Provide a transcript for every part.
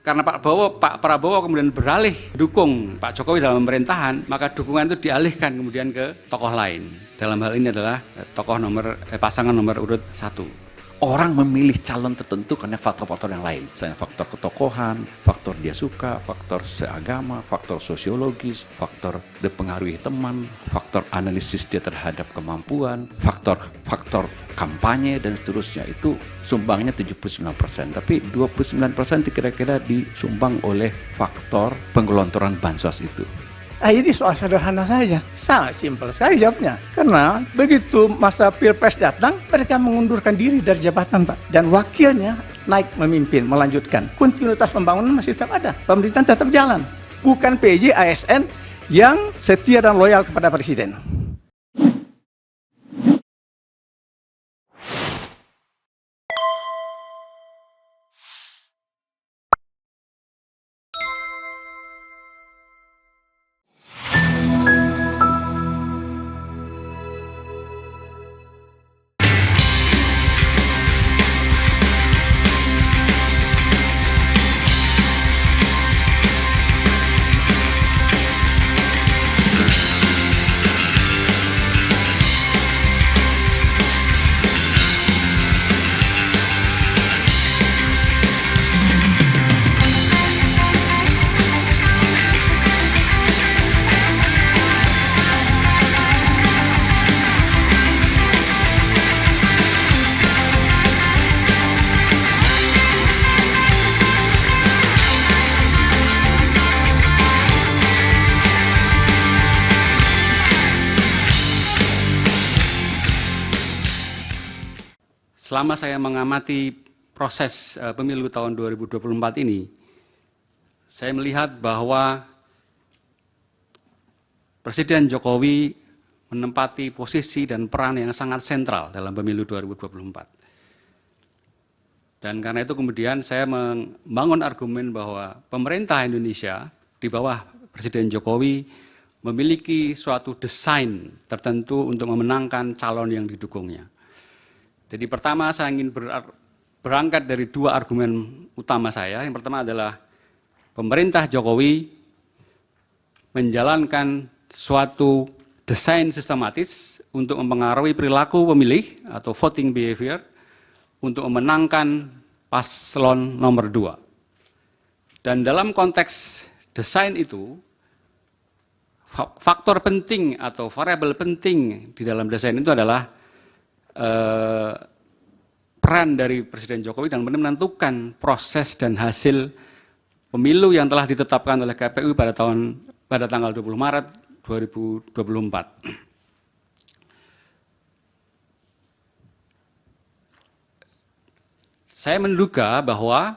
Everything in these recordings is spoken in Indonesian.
karena Pak Prabowo kemudian beralih dukung Pak Jokowi dalam pemerintahan, maka dukungan itu dialihkan kemudian ke tokoh lain. Dalam hal ini adalah pasangan nomor urut 1. Orang memilih calon tertentu karena faktor-faktor yang lain. Misalnya faktor ketokohan, faktor dia suka, faktor seagama, faktor sosiologis, faktor dipengaruhi teman, faktor analisis dia terhadap kemampuan, faktor kampanye, dan seterusnya. Itu sumbangnya 79%. Tapi 29% kira-kira disumbang oleh faktor penggelontoran bansos itu. Nah, ini soal sederhana saja, sangat simpel sekali jawabnya. Karena begitu masa Pilpres datang, mereka mengundurkan diri dari jabatan, Pak. Dan wakilnya naik memimpin, melanjutkan. Kontinuitas pembangunan masih tetap ada, pemerintahan tetap jalan. Bukan PJ, ASN yang setia dan loyal kepada Presiden. Selama saya mengamati proses pemilu tahun 2024 ini, saya melihat bahwa Presiden Jokowi menempati posisi dan peran yang sangat sentral dalam pemilu 2024. Dan karena itu kemudian saya membangun argumen bahwa pemerintah Indonesia di bawah Presiden Jokowi memiliki suatu desain tertentu untuk memenangkan calon yang didukungnya. Jadi pertama saya ingin berangkat dari dua argumen utama saya. Yang pertama adalah pemerintah Jokowi menjalankan suatu desain sistematis untuk mempengaruhi perilaku pemilih atau voting behavior untuk memenangkan paslon nomor 2. Dan dalam konteks desain itu, faktor penting atau variabel penting di dalam desain itu adalah peran dari Presiden Jokowi dan menentukan proses dan hasil pemilu yang telah ditetapkan oleh KPU pada tanggal 20 Maret 2024. Saya menduga bahwa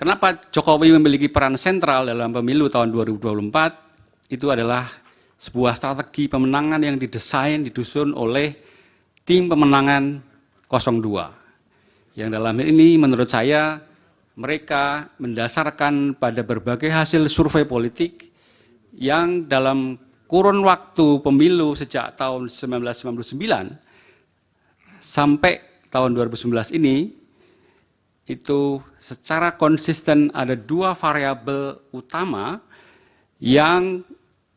kenapa Jokowi memiliki peran sentral dalam pemilu tahun 2024 itu adalah sebuah strategi pemenangan yang disusun oleh tim pemenangan 02. Yang dalam hal ini menurut saya mereka mendasarkan pada berbagai hasil survei politik yang dalam kurun waktu pemilu sejak tahun 1999 sampai tahun 2019 ini itu secara konsisten ada dua variabel utama yang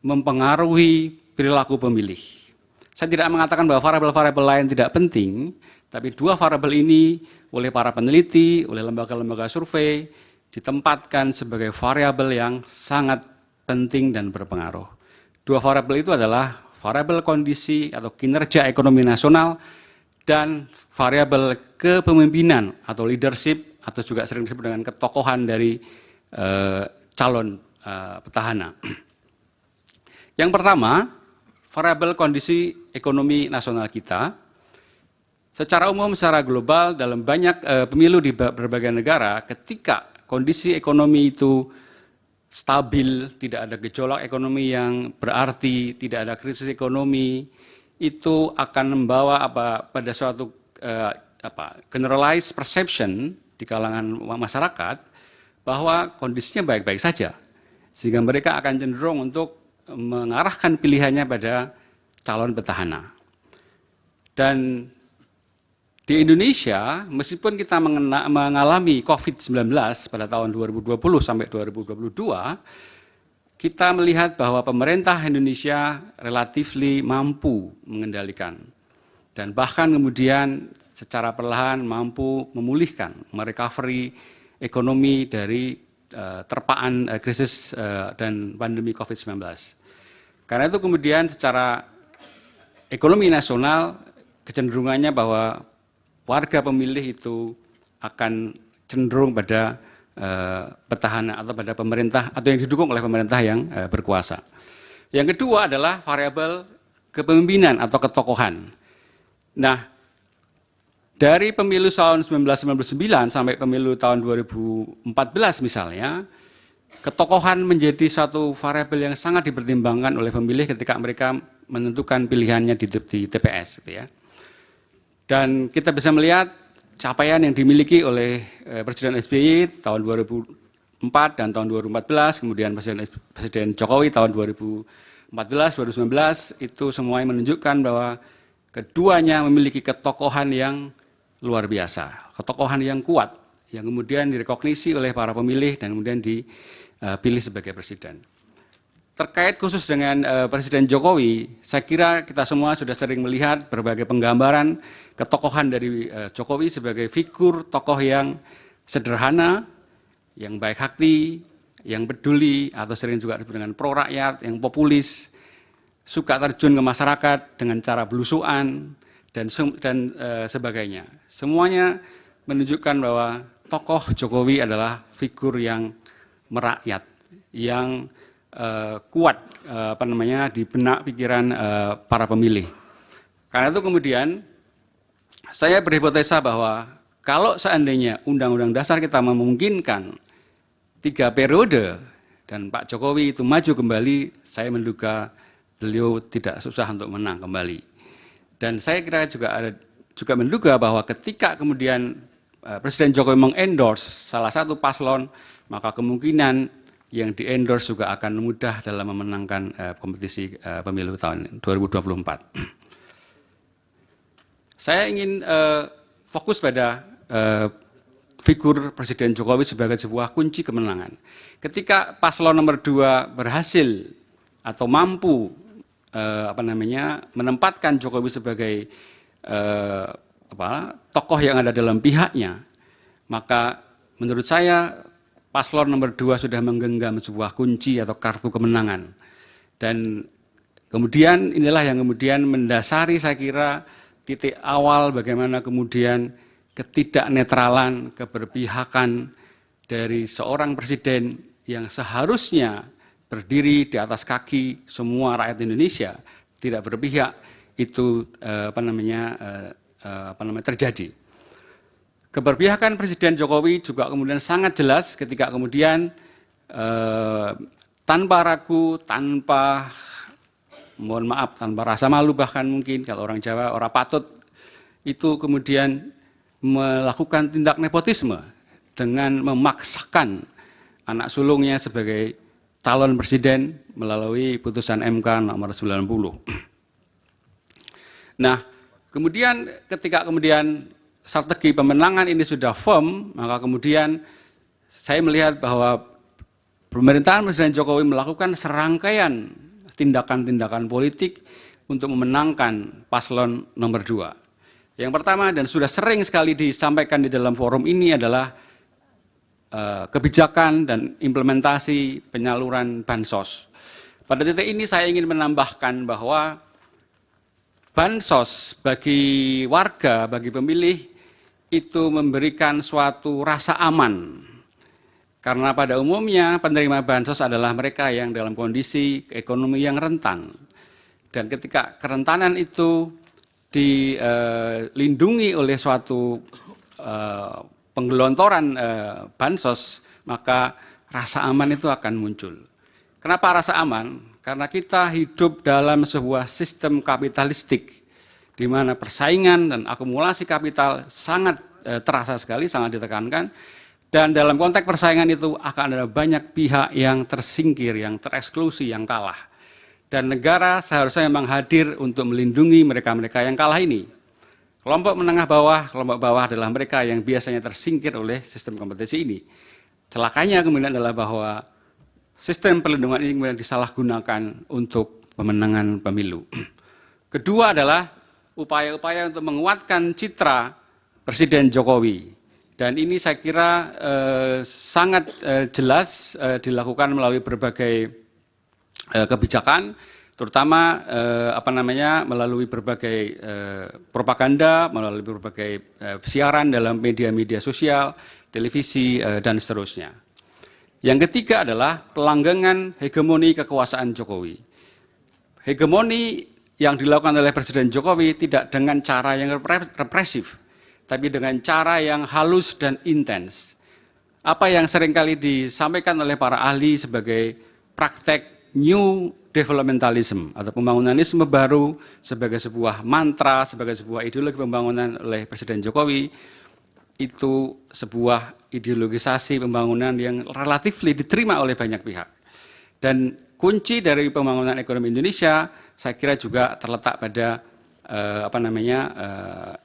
mempengaruhi perilaku pemilih. Saya tidak mengatakan bahwa variabel-variabel lain tidak penting, tapi dua variabel ini oleh para peneliti, oleh lembaga-lembaga survei, ditempatkan sebagai variabel yang sangat penting dan berpengaruh. Dua variabel itu adalah variabel kondisi atau kinerja ekonomi nasional dan variabel kepemimpinan atau leadership atau juga sering disebut dengan ketokohan dari calon petahana. Yang pertama, variabel kondisi ekonomi nasional kita. Secara umum, secara global, dalam banyak pemilu di berbagai negara, ketika kondisi ekonomi itu stabil, tidak ada gejolak ekonomi yang berarti, tidak ada krisis ekonomi, itu akan membawa pada suatu generalized perception di kalangan masyarakat bahwa kondisinya baik-baik saja, sehingga mereka akan cenderung untuk mengarahkan pilihannya pada calon petahana. Dan Di Indonesia, meskipun kita mengalami COVID-19 pada tahun 2020 sampai 2022, kita melihat bahwa pemerintah Indonesia relatif mampu mengendalikan dan bahkan kemudian secara perlahan mampu memulihkan, merecovery ekonomi dari terpaan krisis dan pandemi COVID-19. Karena itu kemudian secara ekonomi nasional kecenderungannya bahwa warga pemilih itu akan cenderung pada petahana atau pada pemerintah atau yang didukung oleh pemerintah yang berkuasa. Yang kedua adalah variabel kepemimpinan atau ketokohan. Nah, dari pemilu tahun 1999 sampai pemilu tahun 2014 misalnya, ketokohan menjadi satu variabel yang sangat dipertimbangkan oleh pemilih ketika mereka menentukan pilihannya di TPS, gitu ya. Dan kita bisa melihat capaian yang dimiliki oleh Presiden SBY tahun 2004 dan tahun 2014, kemudian Presiden Jokowi tahun 2014, 2019, itu semuanya menunjukkan bahwa keduanya memiliki ketokohan yang luar biasa, ketokohan yang kuat, yang kemudian direkognisi oleh para pemilih dan kemudian dipilih sebagai presiden. Terkait khusus dengan Presiden Jokowi, saya kira kita semua sudah sering melihat berbagai penggambaran ketokohan dari Jokowi sebagai figur tokoh yang sederhana, yang baik hati, yang peduli, atau sering juga disebut dengan pro rakyat, yang populis, suka terjun ke masyarakat dengan cara belusuan, dan sebagainya. Semuanya menunjukkan bahwa tokoh Jokowi adalah figur yang merakyat, yang kuat di benak pikiran para pemilih. Karena itu kemudian saya berhipotesa bahwa kalau seandainya Undang-Undang Dasar kita memungkinkan 3 periode dan Pak Jokowi itu maju kembali, saya menduga beliau tidak susah untuk menang kembali. Dan saya kira juga menduga bahwa ketika kemudian Presiden Jokowi mengendorse salah satu paslon, maka kemungkinan yang di-endorse juga akan mudah dalam memenangkan kompetisi pemilu tahun 2024. Saya ingin fokus pada figur Presiden Jokowi sebagai sebuah kunci kemenangan. Ketika paslon nomor 2 berhasil atau mampu menempatkan Jokowi sebagai tokoh yang ada dalam pihaknya, maka menurut saya paslon nomor 2 sudah menggenggam sebuah kunci atau kartu kemenangan. Dan kemudian inilah yang kemudian mendasari saya kira titik awal bagaimana kemudian ketidaknetralan, keberpihakan dari seorang presiden yang seharusnya berdiri di atas kaki semua rakyat Indonesia, tidak berpihak, itu terjadi. Keberpihakan Presiden Jokowi juga kemudian sangat jelas ketika kemudian tanpa ragu, tanpa rasa malu bahkan mungkin kalau orang Jawa orang patut, itu kemudian melakukan tindak nepotisme dengan memaksakan anak sulungnya sebagai calon presiden melalui putusan MK nomor 90. Nah, kemudian ketika kemudian strategi pemenangan ini sudah firm, maka kemudian saya melihat bahwa pemerintahan Presiden Jokowi melakukan serangkaian tindakan-tindakan politik untuk memenangkan paslon nomor 2. Yang pertama dan sudah sering sekali disampaikan di dalam forum ini adalah kebijakan dan implementasi penyaluran bansos. Pada titik ini saya ingin menambahkan bahwa bansos bagi warga, bagi pemilih, itu memberikan suatu rasa aman. Karena pada umumnya penerima bansos adalah mereka yang dalam kondisi ekonomi yang rentan. Dan ketika kerentanan itu dilindungi oleh suatu penggelontoran bansos, maka rasa aman itu akan muncul. Kenapa rasa aman? Karena kita hidup dalam sebuah sistem kapitalistik, di mana persaingan dan akumulasi kapital sangat terasa sekali, sangat ditekankan, dan dalam konteks persaingan itu akan ada banyak pihak yang tersingkir, yang tereksklusi, yang kalah. Dan negara seharusnya memang hadir untuk melindungi mereka-mereka yang kalah ini. Kelompok bawah adalah mereka yang biasanya tersingkir oleh sistem kompetisi ini. Celakanya kemudian adalah bahwa sistem perlindungan ini kemudian disalahgunakan untuk pemenangan pemilu. Kedua adalah upaya-upaya untuk menguatkan citra Presiden Jokowi. Dan ini saya kira sangat jelas dilakukan melalui berbagai kebijakan, terutama melalui berbagai propaganda, melalui berbagai siaran dalam media-media sosial, televisi, dan seterusnya. Yang ketiga adalah pelanggengan hegemoni kekuasaan Jokowi. Hegemoni yang dilakukan oleh Presiden Jokowi tidak dengan cara yang represif, tapi dengan cara yang halus dan intens. Apa yang seringkali disampaikan oleh para ahli sebagai praktek new developmentalism atau pembangunanisme baru sebagai sebuah mantra, sebagai sebuah ideologi pembangunan oleh Presiden Jokowi, itu sebuah ideologisasi pembangunan yang relatif diterima oleh banyak pihak. Dan kunci dari pembangunan ekonomi Indonesia saya kira juga terletak pada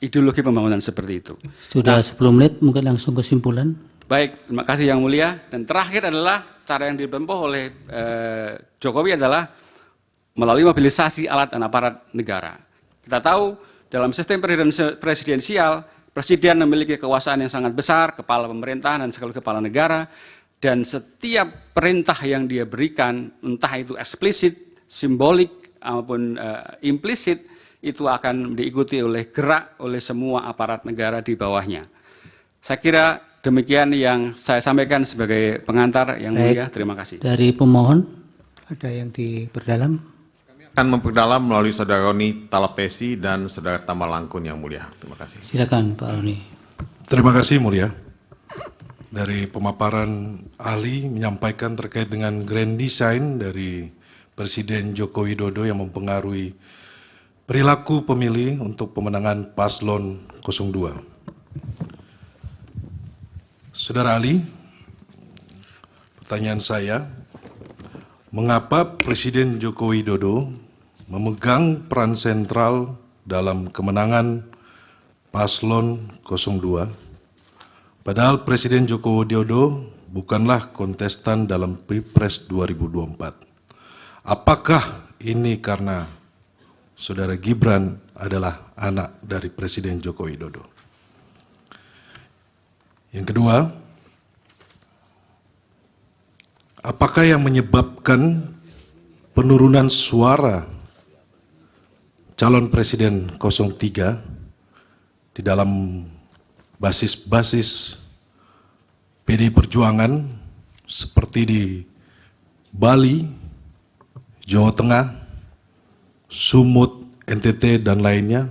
ideologi pembangunan seperti itu. Sudah 10 menit, mungkin langsung kesimpulan. Baik, terima kasih Yang Mulia. Dan terakhir adalah cara yang ditempuh oleh Jokowi adalah melalui mobilisasi alat dan aparat negara. Kita tahu dalam sistem presidensial, presiden memiliki kekuasaan yang sangat besar, kepala pemerintahan dan sekaligus kepala negara, dan setiap perintah yang dia berikan, entah itu eksplisit, simbolik, maupun implisit, itu akan diikuti oleh gerak oleh semua aparat negara di bawahnya. Saya kira demikian yang saya sampaikan sebagai pengantar. Yang mulia, terima kasih. Dari pemohon, ada yang diperdalam? Kami akan memperdalam melalui Saudara Roni Talapesi dan Saudara Tamalangkun yang mulia. Terima kasih. Silakan Pak Roni. Terima kasih mulia. Dari pemaparan ahli menyampaikan terkait dengan grand design dari Presiden Joko Widodo yang mempengaruhi perilaku pemilih untuk pemenangan paslon 02. Saudara ahli, pertanyaan saya, mengapa Presiden Joko Widodo memegang peran sentral dalam kemenangan paslon 02, padahal Presiden Joko Widodo bukanlah kontestan dalam Pilpres 2024. Apakah ini karena Saudara Gibran adalah anak dari Presiden Joko Widodo? Yang kedua, apakah yang menyebabkan penurunan suara calon Presiden 03 di dalam basis-basis PDI Perjuangan seperti di Bali, Jawa Tengah, Sumut, NTT, dan lainnya,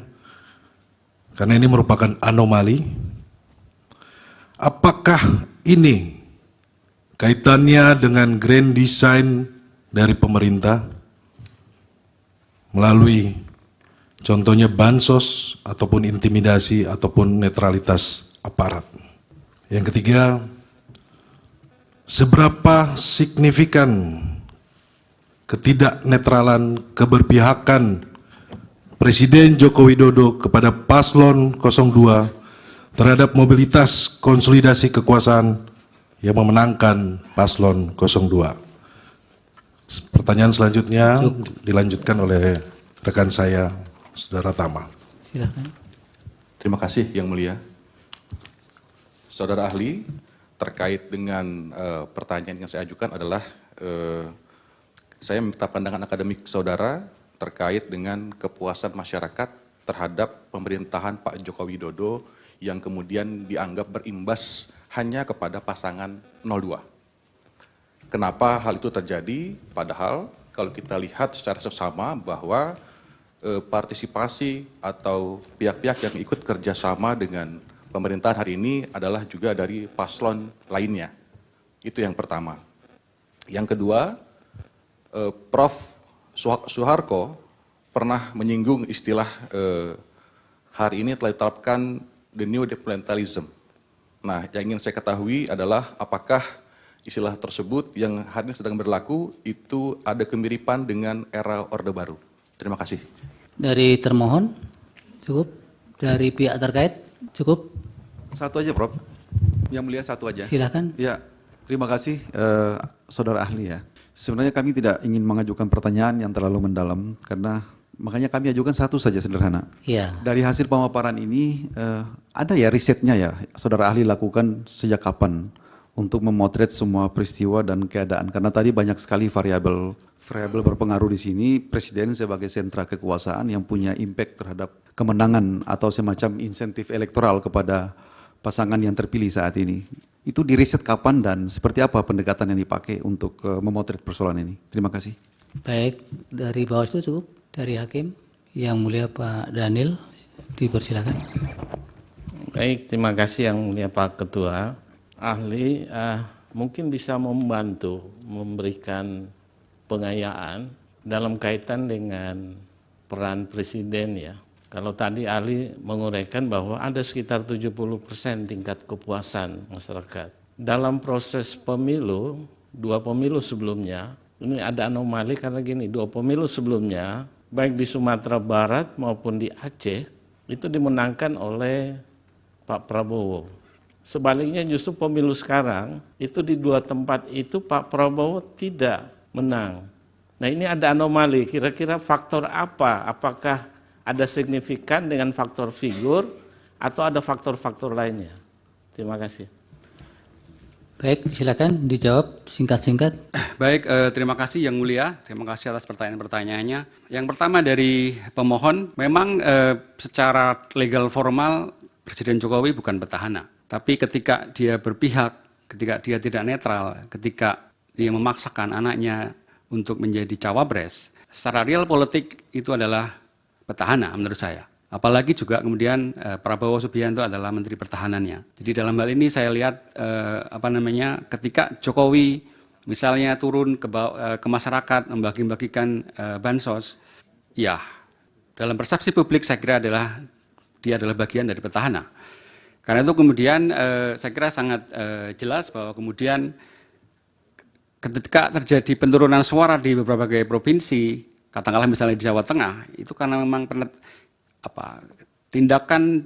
karena ini merupakan anomali? Apakah ini kaitannya dengan grand design dari pemerintah melalui contohnya bansos ataupun intimidasi ataupun netralitas aparat? Yang ketiga, seberapa signifikan ketidaknetralan, keberpihakan Presiden Joko Widodo kepada paslon 02 terhadap mobilitas konsolidasi kekuasaan yang memenangkan paslon 02. Pertanyaan selanjutnya dilanjutkan oleh rekan saya, Saudara Tama. Silakan. Terima kasih Yang Mulia. Saudara ahli, terkait dengan pertanyaan yang saya ajukan adalah saya minta pandangan akademik saudara terkait dengan kepuasan masyarakat terhadap pemerintahan Pak Joko Widodo yang kemudian dianggap berimbas hanya kepada pasangan 02. Kenapa hal itu terjadi? Padahal kalau kita lihat secara seksama bahwa partisipasi atau pihak-pihak yang ikut kerjasama dengan pemerintahan hari ini adalah juga dari paslon lainnya. Itu yang pertama. Yang kedua, Prof. Soeharto pernah menyinggung istilah hari ini telah ditetapkan the new developmentalism. Nah, yang ingin saya ketahui adalah apakah istilah tersebut yang hari ini sedang berlaku itu ada kemiripan dengan era Orde Baru. Terima kasih. Dari termohon, cukup? Dari pihak terkait cukup? Satu aja, Prof. Yang mulia satu aja. Silakan. Ya, terima kasih saudara ahli ya. Sebenarnya kami tidak ingin mengajukan pertanyaan yang terlalu mendalam karena makanya kami ajukan satu saja sederhana. Iya. Dari hasil pemaparan ini ada ya risetnya ya, saudara ahli lakukan sejak kapan untuk memotret semua peristiwa dan keadaan karena tadi banyak sekali variabel berpengaruh di sini. Presiden sebagai sentra kekuasaan yang punya impact terhadap kemenangan atau semacam insentif elektoral kepada pasangan yang terpilih saat ini. Itu diriset kapan dan seperti apa pendekatan yang dipakai untuk memotret persoalan ini? Terima kasih. Baik, dari Bawaslu cukup. Dari Hakim, Yang Mulia Pak Daniel, dipersilakan. Baik, terima kasih Yang Mulia Pak Ketua. Ahli mungkin bisa membantu memberikan pengayaan dalam kaitan dengan peran Presiden ya. Kalau tadi ahli menguraikan bahwa ada sekitar 70% tingkat kepuasan masyarakat. Dalam proses pemilu, 2 pemilu sebelumnya, ini ada anomali karena gini, 2 pemilu sebelumnya, baik di Sumatera Barat maupun di Aceh, itu dimenangkan oleh Pak Prabowo. Sebaliknya justru pemilu sekarang, itu di 2 tempat itu Pak Prabowo tidak menang. Nah ini ada anomali, kira-kira faktor apa? Apakah ada signifikan dengan faktor figur atau ada faktor-faktor lainnya? Terima kasih. Baik, silakan dijawab singkat-singkat. Baik, terima kasih Yang Mulia. Terima kasih atas pertanyaan-pertanyaannya. Yang pertama dari pemohon, memang secara legal formal Presiden Jokowi bukan petahana. Tapi ketika dia berpihak, ketika dia tidak netral, ketika dia memaksakan anaknya untuk menjadi cawapres, secara real politik itu adalah petahana menurut saya. Apalagi juga kemudian Prabowo Subianto adalah Menteri Pertahanannya. Jadi dalam hal ini saya lihat ketika Jokowi misalnya turun ke masyarakat membagi-bagikan bansos, ya dalam persepsi publik saya kira dia adalah bagian dari petahana. Karena itu kemudian saya kira sangat jelas bahwa kemudian ketika terjadi penurunan suara di beberapa provinsi, katakanlah misalnya di Jawa Tengah, itu karena memang tindakan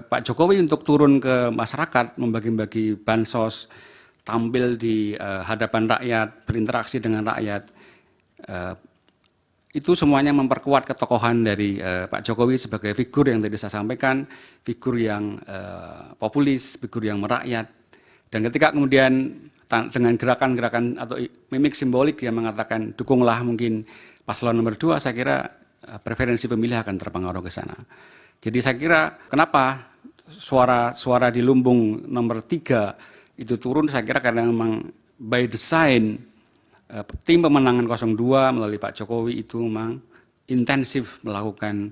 Pak Jokowi untuk turun ke masyarakat, membagi-bagi bansos, tampil di hadapan rakyat, berinteraksi dengan rakyat, itu semuanya memperkuat ketokohan dari Pak Jokowi sebagai figur yang tadi saya sampaikan, figur yang populis, figur yang merakyat. Dan ketika kemudian dengan gerakan-gerakan atau mimik simbolik yang mengatakan dukunglah mungkin paslon nomor 2, saya kira preferensi pemilih akan terpengaruh ke sana. Jadi saya kira kenapa suara di lumbung nomor 3 itu turun, saya kira karena memang by design tim pemenangan 02 melalui Pak Jokowi itu memang intensif melakukan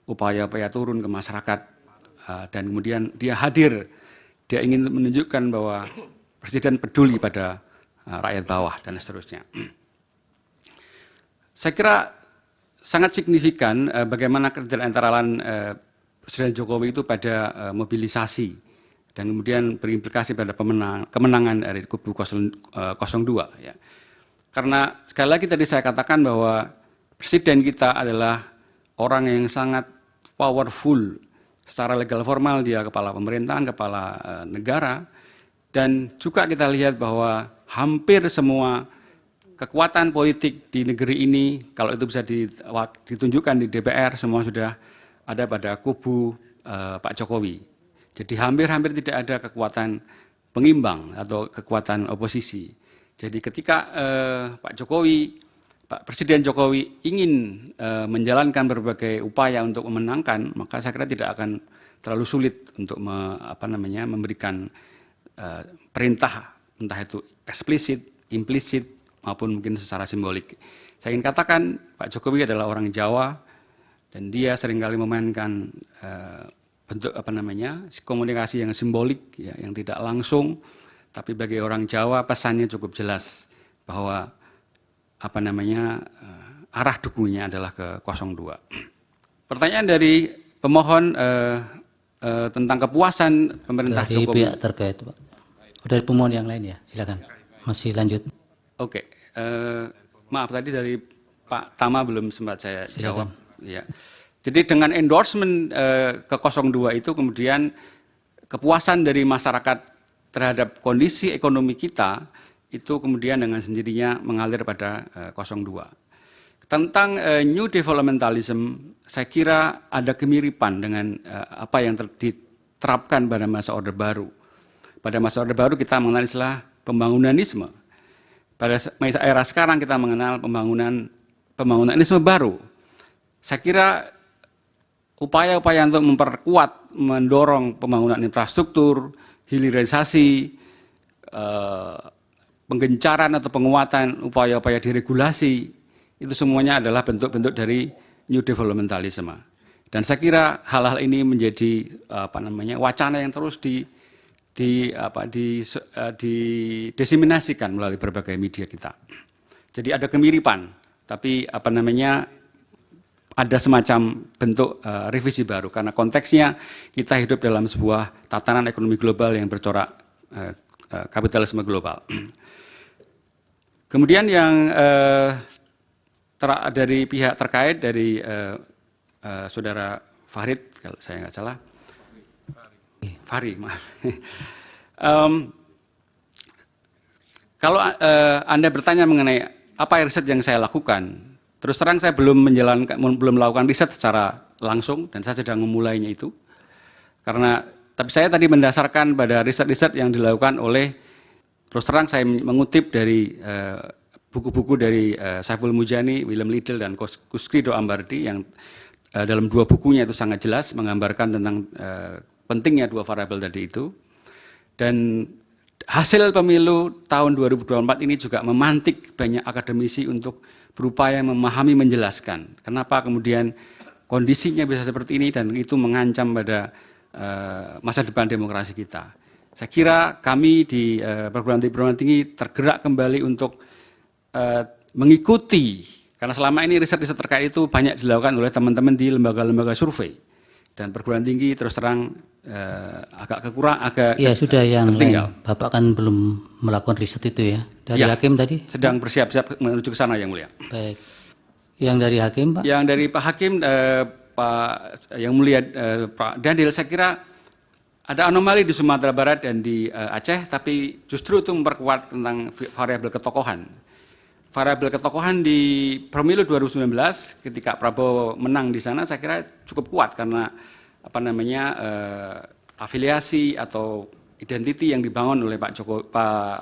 upaya-upaya turun ke masyarakat dan kemudian dia hadir, dia ingin menunjukkan bahwa Presiden peduli pada rakyat bawah dan seterusnya. Saya kira sangat signifikan bagaimana ketidaknetralan Presiden Jokowi itu pada mobilisasi dan kemudian berimplikasi pada kemenangan dari kubu 02. Ya. Karena sekali lagi tadi saya katakan bahwa Presiden kita adalah orang yang sangat powerful secara legal formal, dia kepala pemerintahan, kepala negara. Dan juga kita lihat bahwa hampir semua kekuatan politik di negeri ini, kalau itu bisa ditunjukkan di DPR, semua sudah ada pada kubu Pak Jokowi. Jadi hampir-hampir tidak ada kekuatan pengimbang atau kekuatan oposisi. Jadi ketika Pak Presiden Jokowi ingin menjalankan berbagai upaya untuk memenangkan, maka saya kira tidak akan terlalu sulit untuk memberikan perintah, entah itu eksplisit, implisit, maupun mungkin secara simbolik. Saya ingin katakan Pak Jokowi adalah orang Jawa dan dia seringkali memainkan bentuk komunikasi yang simbolik, ya, yang tidak langsung, tapi bagi orang Jawa pesannya cukup jelas bahwa arah dukungannya adalah ke 02. Pertanyaan dari pemohon tentang kepuasan pemerintah dari Jokowi. Pihak terkait, Pak. Dari pemohon yang lain ya, silakan. Masih lanjut. Oke, maaf tadi dari Pak Tama belum sempat saya jawab. Ya. Jadi dengan endorsement ke 02 itu kemudian kepuasan dari masyarakat terhadap kondisi ekonomi kita itu kemudian dengan sendirinya mengalir pada 02. Tentang New Developmentalism, saya kira ada kemiripan dengan apa yang diterapkan pada masa Orde Baru. Pada masa Orde Baru kita mengenal istilah pembangunanisme. Pada era sekarang kita mengenal pembangunanisme baru. Saya kira upaya-upaya untuk memperkuat, mendorong pembangunan infrastruktur, hilirisasi, penggencaran atau penguatan upaya-upaya diregulasi, itu semuanya adalah bentuk-bentuk dari New Developmentalism. Dan saya kira hal-hal ini menjadi wacana yang terus didiseminasikan melalui berbagai media kita. Jadi ada kemiripan, tapi ada semacam bentuk revisi baru karena konteksnya kita hidup dalam sebuah tatanan ekonomi global yang bercorak kapitalisme global. Kemudian yang dari pihak terkait dari saudara Farid, kalau saya nggak salah, Fahri, maaf. Kalau Anda bertanya mengenai apa riset yang saya lakukan, terus terang saya belum melakukan riset secara langsung dan saya sedang memulainya itu. Tapi saya tadi mendasarkan pada riset-riset yang dilakukan oleh, terus terang saya mengutip dari buku-buku dari Saiful Mujani, William Liddell, dan Kusrido Ambardi yang dalam dua bukunya itu sangat jelas menggambarkan tentang pentingnya dua variabel tadi itu. Dan hasil pemilu tahun 2024 ini juga memantik banyak akademisi untuk berupaya memahami, menjelaskan kenapa kemudian kondisinya bisa seperti ini dan itu mengancam pada masa depan demokrasi kita. Saya kira kami di perguruan tinggi tergerak kembali untuk mengikuti, karena selama ini riset-riset terkait itu banyak dilakukan oleh teman-teman di lembaga-lembaga survei, dan perguruan tinggi terus terang agak ya sudah yang tertinggal. Lain. Bapak kan belum melakukan riset itu ya dari Hakim tadi? Sedang bersiap-siap menuju ke sana yang mulia. Baik. Yang dari Hakim, Pak? Yang dari Pak Hakim, Pak yang mulia, Pak Daniel, saya kira ada anomali di Sumatera Barat dan di Aceh, tapi justru itu memperkuat tentang variabel ketokohan. Variabel ketokohan di pemilu 2019 ketika Prabowo menang di sana saya kira cukup kuat karena afiliasi atau identiti yang dibangun oleh Pak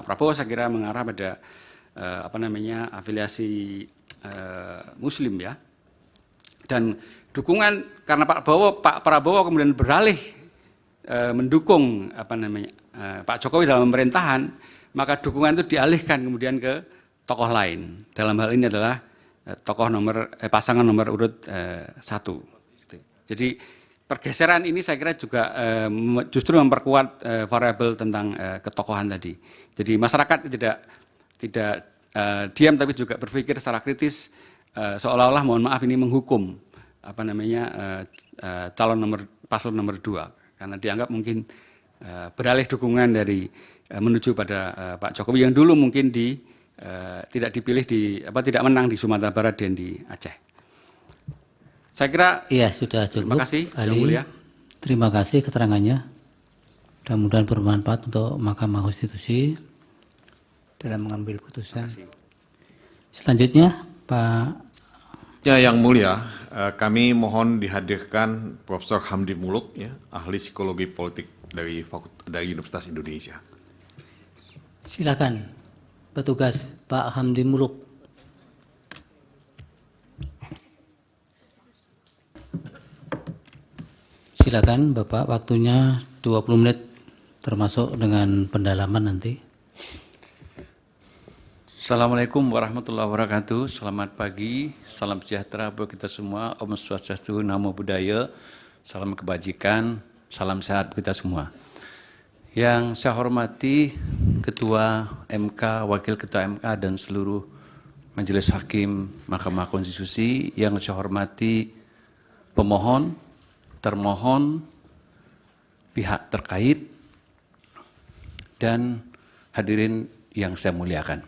Prabowo saya kira mengarah pada afiliasi Muslim ya. Dan dukungan karena Pak Prabowo kemudian beralih mendukung Pak Jokowi dalam pemerintahan, maka dukungan itu dialihkan kemudian ke tokoh lain. Dalam hal ini adalah pasangan nomor urut 1. Jadi pergeseran ini saya kira juga justru memperkuat variabel tentang ketokohan tadi. Jadi masyarakat tidak diam tapi juga berpikir secara kritis, seolah-olah mohon maaf ini menghukum paslon nomor 2 karena dianggap mungkin beralih dukungan dari menuju pada Pak Jokowi yang dulu mungkin tidak dipilih tidak menang di Sumatera Barat dan di Aceh. Saya kira iya sudah cukup. Terima kasih, Yang Mulia. Terima kasih keterangannya. Mudah-mudahan bermanfaat untuk Mahkamah Konstitusi dalam mengambil putusan. Selanjutnya Pak. Ya, Yang Mulia, kami mohon dihadirkan Profesor Hamdi Muluk, ya, ahli psikologi politik dari Universitas Indonesia. Silakan. Petugas Pak Hamdi Muluk. Silakan Bapak, waktunya 20 menit termasuk dengan pendalaman nanti. Assalamualaikum warahmatullahi wabarakatuh. Selamat pagi, salam sejahtera buat kita semua. Om Swastiastu, Namo Buddhaya, salam kebajikan, salam sehat buat kita semua. Yang saya hormati Ketua MK, Wakil Ketua MK, dan seluruh Majelis Hakim Mahkamah Konstitusi, yang saya hormati pemohon, termohon, pihak terkait, dan hadirin yang saya muliakan.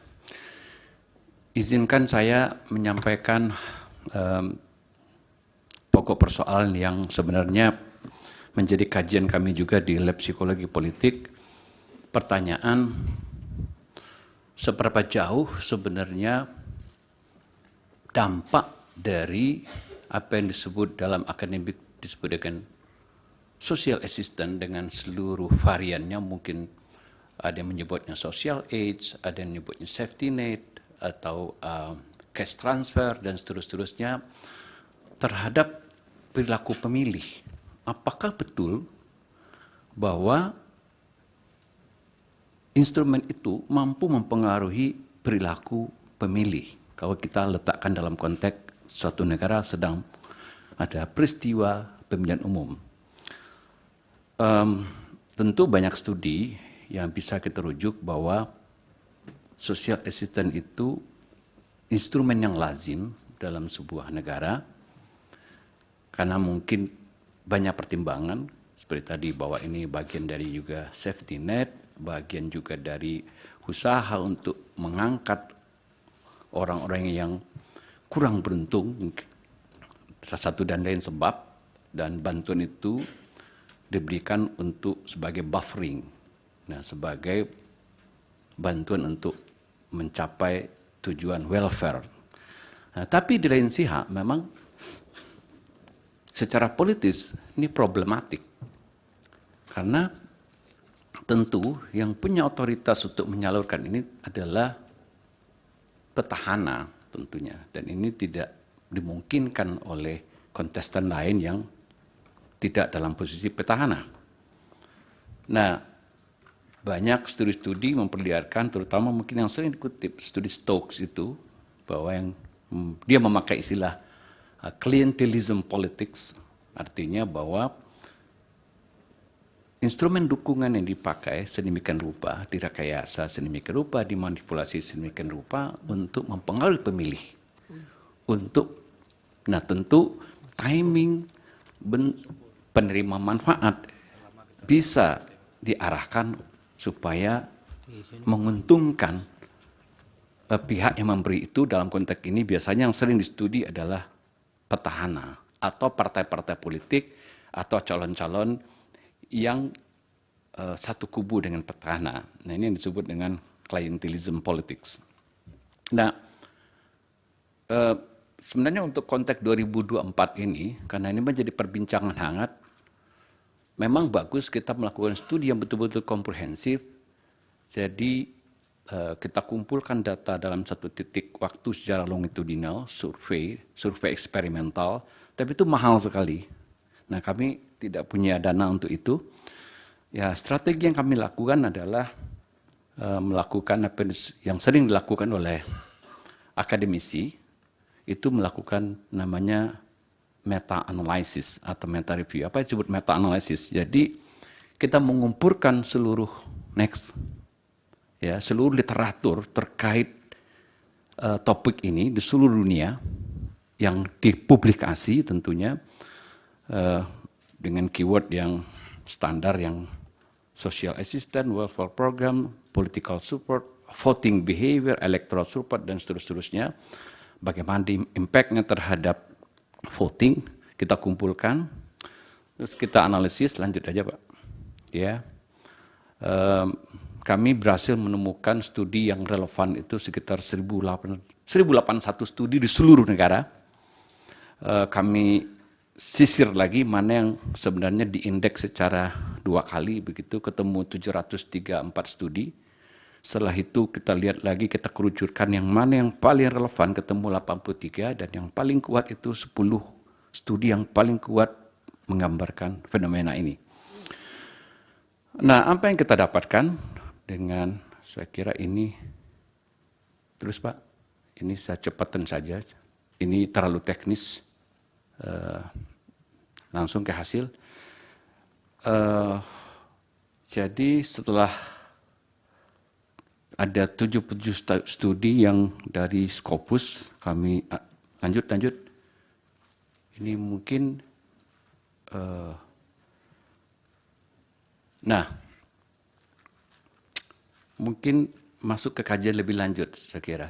Izinkan saya menyampaikan pokok persoalan yang sebenarnya menjadi kajian kami juga di Lab Psikologi Politik. Pertanyaan, seberapa jauh sebenarnya dampak dari apa yang disebut dalam akademik disebut dengan social assistance dengan seluruh variannya, mungkin ada yang menyebutnya social aids, ada yang menyebutnya safety net, atau cash transfer, dan seterusnya terhadap perilaku pemilih. Apakah betul bahwa instrumen itu mampu mempengaruhi perilaku pemilih? Kalau kita letakkan dalam konteks suatu negara sedang ada peristiwa pemilihan umum. Tentu banyak studi yang bisa kita rujuk bahwa social assistance itu instrumen yang lazim dalam sebuah negara, karena mungkin banyak pertimbangan, seperti tadi bahwa ini bagian dari juga safety net, bagian juga dari usaha untuk mengangkat orang-orang yang kurang beruntung, satu dan lain sebab, dan bantuan itu diberikan untuk sebagai buffering, nah sebagai bantuan untuk mencapai tujuan welfare. Nah, tapi di lain pihak memang secara politis ini problematik, karena tentu yang punya otoritas untuk menyalurkan ini adalah petahana tentunya, dan ini tidak dimungkinkan oleh kontestan lain yang tidak dalam posisi petahana. Nah, banyak studi-studi memperlihatkan, terutama mungkin yang sering dikutip, studi Stokes itu, bahwa yang dia memakai istilah clientelism politics, artinya bahwa instrumen dukungan yang dipakai sedemikian rupa, direkayasa sedemikian rupa, dimanipulasi sedemikian rupa untuk mempengaruhi pemilih. Nah tentu timing penerima manfaat bisa diarahkan supaya menguntungkan pihak yang memberi itu. Dalam konteks ini biasanya yang sering distudi adalah petahana atau partai-partai politik atau calon-calon yang satu kubu dengan petahana. Nah, ini yang disebut dengan clientelism politics. Nah, sebenarnya untuk konteks 2024 ini, karena ini menjadi perbincangan hangat, memang bagus kita melakukan studi yang betul-betul komprehensif. Jadi kita kumpulkan data dalam satu titik waktu secara longitudinal, survei eksperimental, tapi itu mahal sekali. Nah, kami tidak punya dana untuk itu. Ya, strategi yang kami lakukan adalah melakukan apa yang sering dilakukan oleh akademisi, itu melakukan namanya meta-analysis atau meta-review. Apa yang disebut meta-analysis? Jadi kita mengumpulkan seluruh seluruh literatur terkait topik ini di seluruh dunia yang dipublikasi tentunya dengan keyword yang standar, yang social assistance, welfare program, political support, voting behavior, electoral support, dan seterusnya. Bagaimana impact-nya terhadap voting, kita kumpulkan, terus kita analisis, lanjut aja Pak. Ya, kami berhasil menemukan studi yang relevan itu sekitar 1081 studi di seluruh negara. Kami sisir lagi mana yang sebenarnya diindeks secara 2 kali, begitu ketemu 734 studi. Setelah itu kita lihat lagi, kita kerucutkan yang mana yang paling relevan, ketemu 83, dan yang paling kuat itu 10 studi yang paling kuat menggambarkan fenomena ini. Nah, apa yang kita dapatkan dengan, saya kira ini, terus Pak, ini saya cepatkan saja, ini terlalu teknis, langsung ke hasil. Jadi setelah ada 77 studi yang dari Scopus, kami lanjut. Ini mungkin, nah, mungkin masuk ke kajian lebih lanjut, saya kira.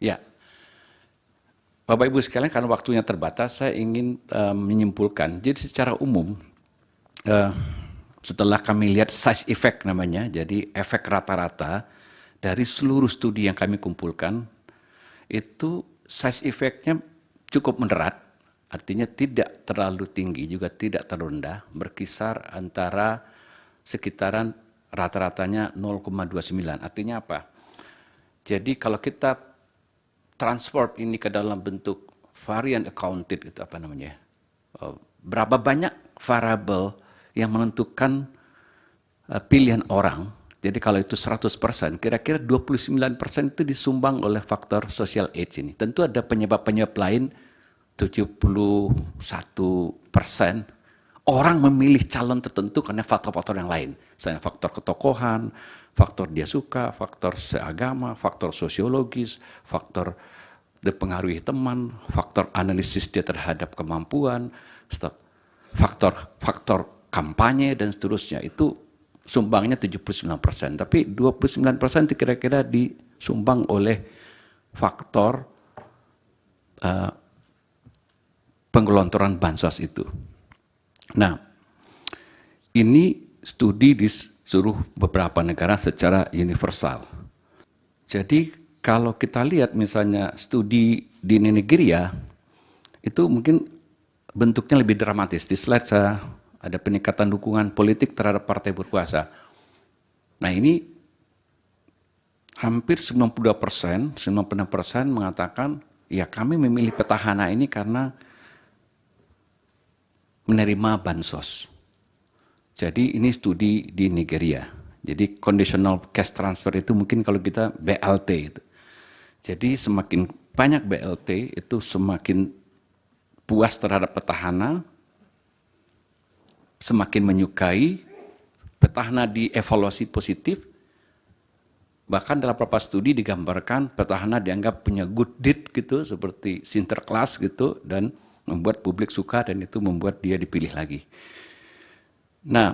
Ya, Bapak Ibu sekalian, karena waktunya terbatas, saya ingin menyimpulkan. Jadi secara umum, setelah kami lihat size effect namanya, jadi efek rata-rata dari seluruh studi yang kami kumpulkan, itu size effect-nya cukup moderat, artinya tidak terlalu tinggi, juga tidak terlalu rendah, berkisar antara sekitaran rata-ratanya 0,29. Artinya apa? Jadi kalau kita transform ini ke dalam bentuk variant accounted, itu apa namanya? Berapa banyak variabel yang menentukan pilihan orang. Jadi kalau itu 100%, kira-kira 29% itu disumbang oleh faktor social age ini. Tentu ada penyebab-penyebab lain, 71% orang memilih calon tertentu karena faktor-faktor yang lain. Misalnya faktor ketokohan, faktor dia suka, faktor seagama, faktor sosiologis, faktor dipengaruhi teman, faktor analisis dia terhadap kemampuan, faktor kampanye, dan seterusnya. Itu sumbangnya 79%. Tapi 29% itu kira-kira disumbang oleh faktor penggelontoran bansos itu. Nah, ini studi di seluruh beberapa negara secara universal. Jadi kalau kita lihat misalnya studi di Nigeria, itu mungkin bentuknya lebih dramatis. Di slide saya ada peningkatan dukungan politik terhadap partai berkuasa. Nah ini hampir 92%, 96% mengatakan, ya kami memilih petahana ini karena menerima bansos. Jadi ini studi di Nigeria. Jadi conditional cash transfer itu mungkin kalau kita BLT itu. Jadi semakin banyak BLT itu semakin puas terhadap petahana, semakin menyukai, petahana dievaluasi positif. Bahkan dalam beberapa studi digambarkan petahana dianggap punya good deed gitu, seperti Sinterklas gitu, dan membuat publik suka, dan itu membuat dia dipilih lagi. Nah,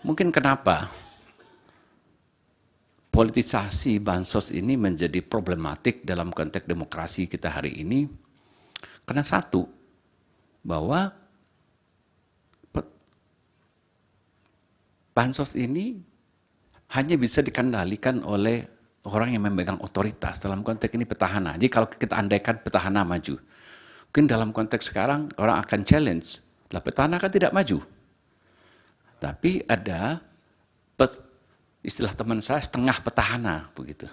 mungkin kenapa politisasi bansos ini menjadi problematik dalam konteks demokrasi kita hari ini? Karena satu, bahwa bansos ini hanya bisa dikendalikan oleh orang yang memegang otoritas, dalam konteks ini petahana. Jadi kalau kita andaikan petahana maju, mungkin dalam konteks sekarang orang akan challenge, lah petahana kan tidak maju. Tapi ada istilah teman saya setengah petahana begitu.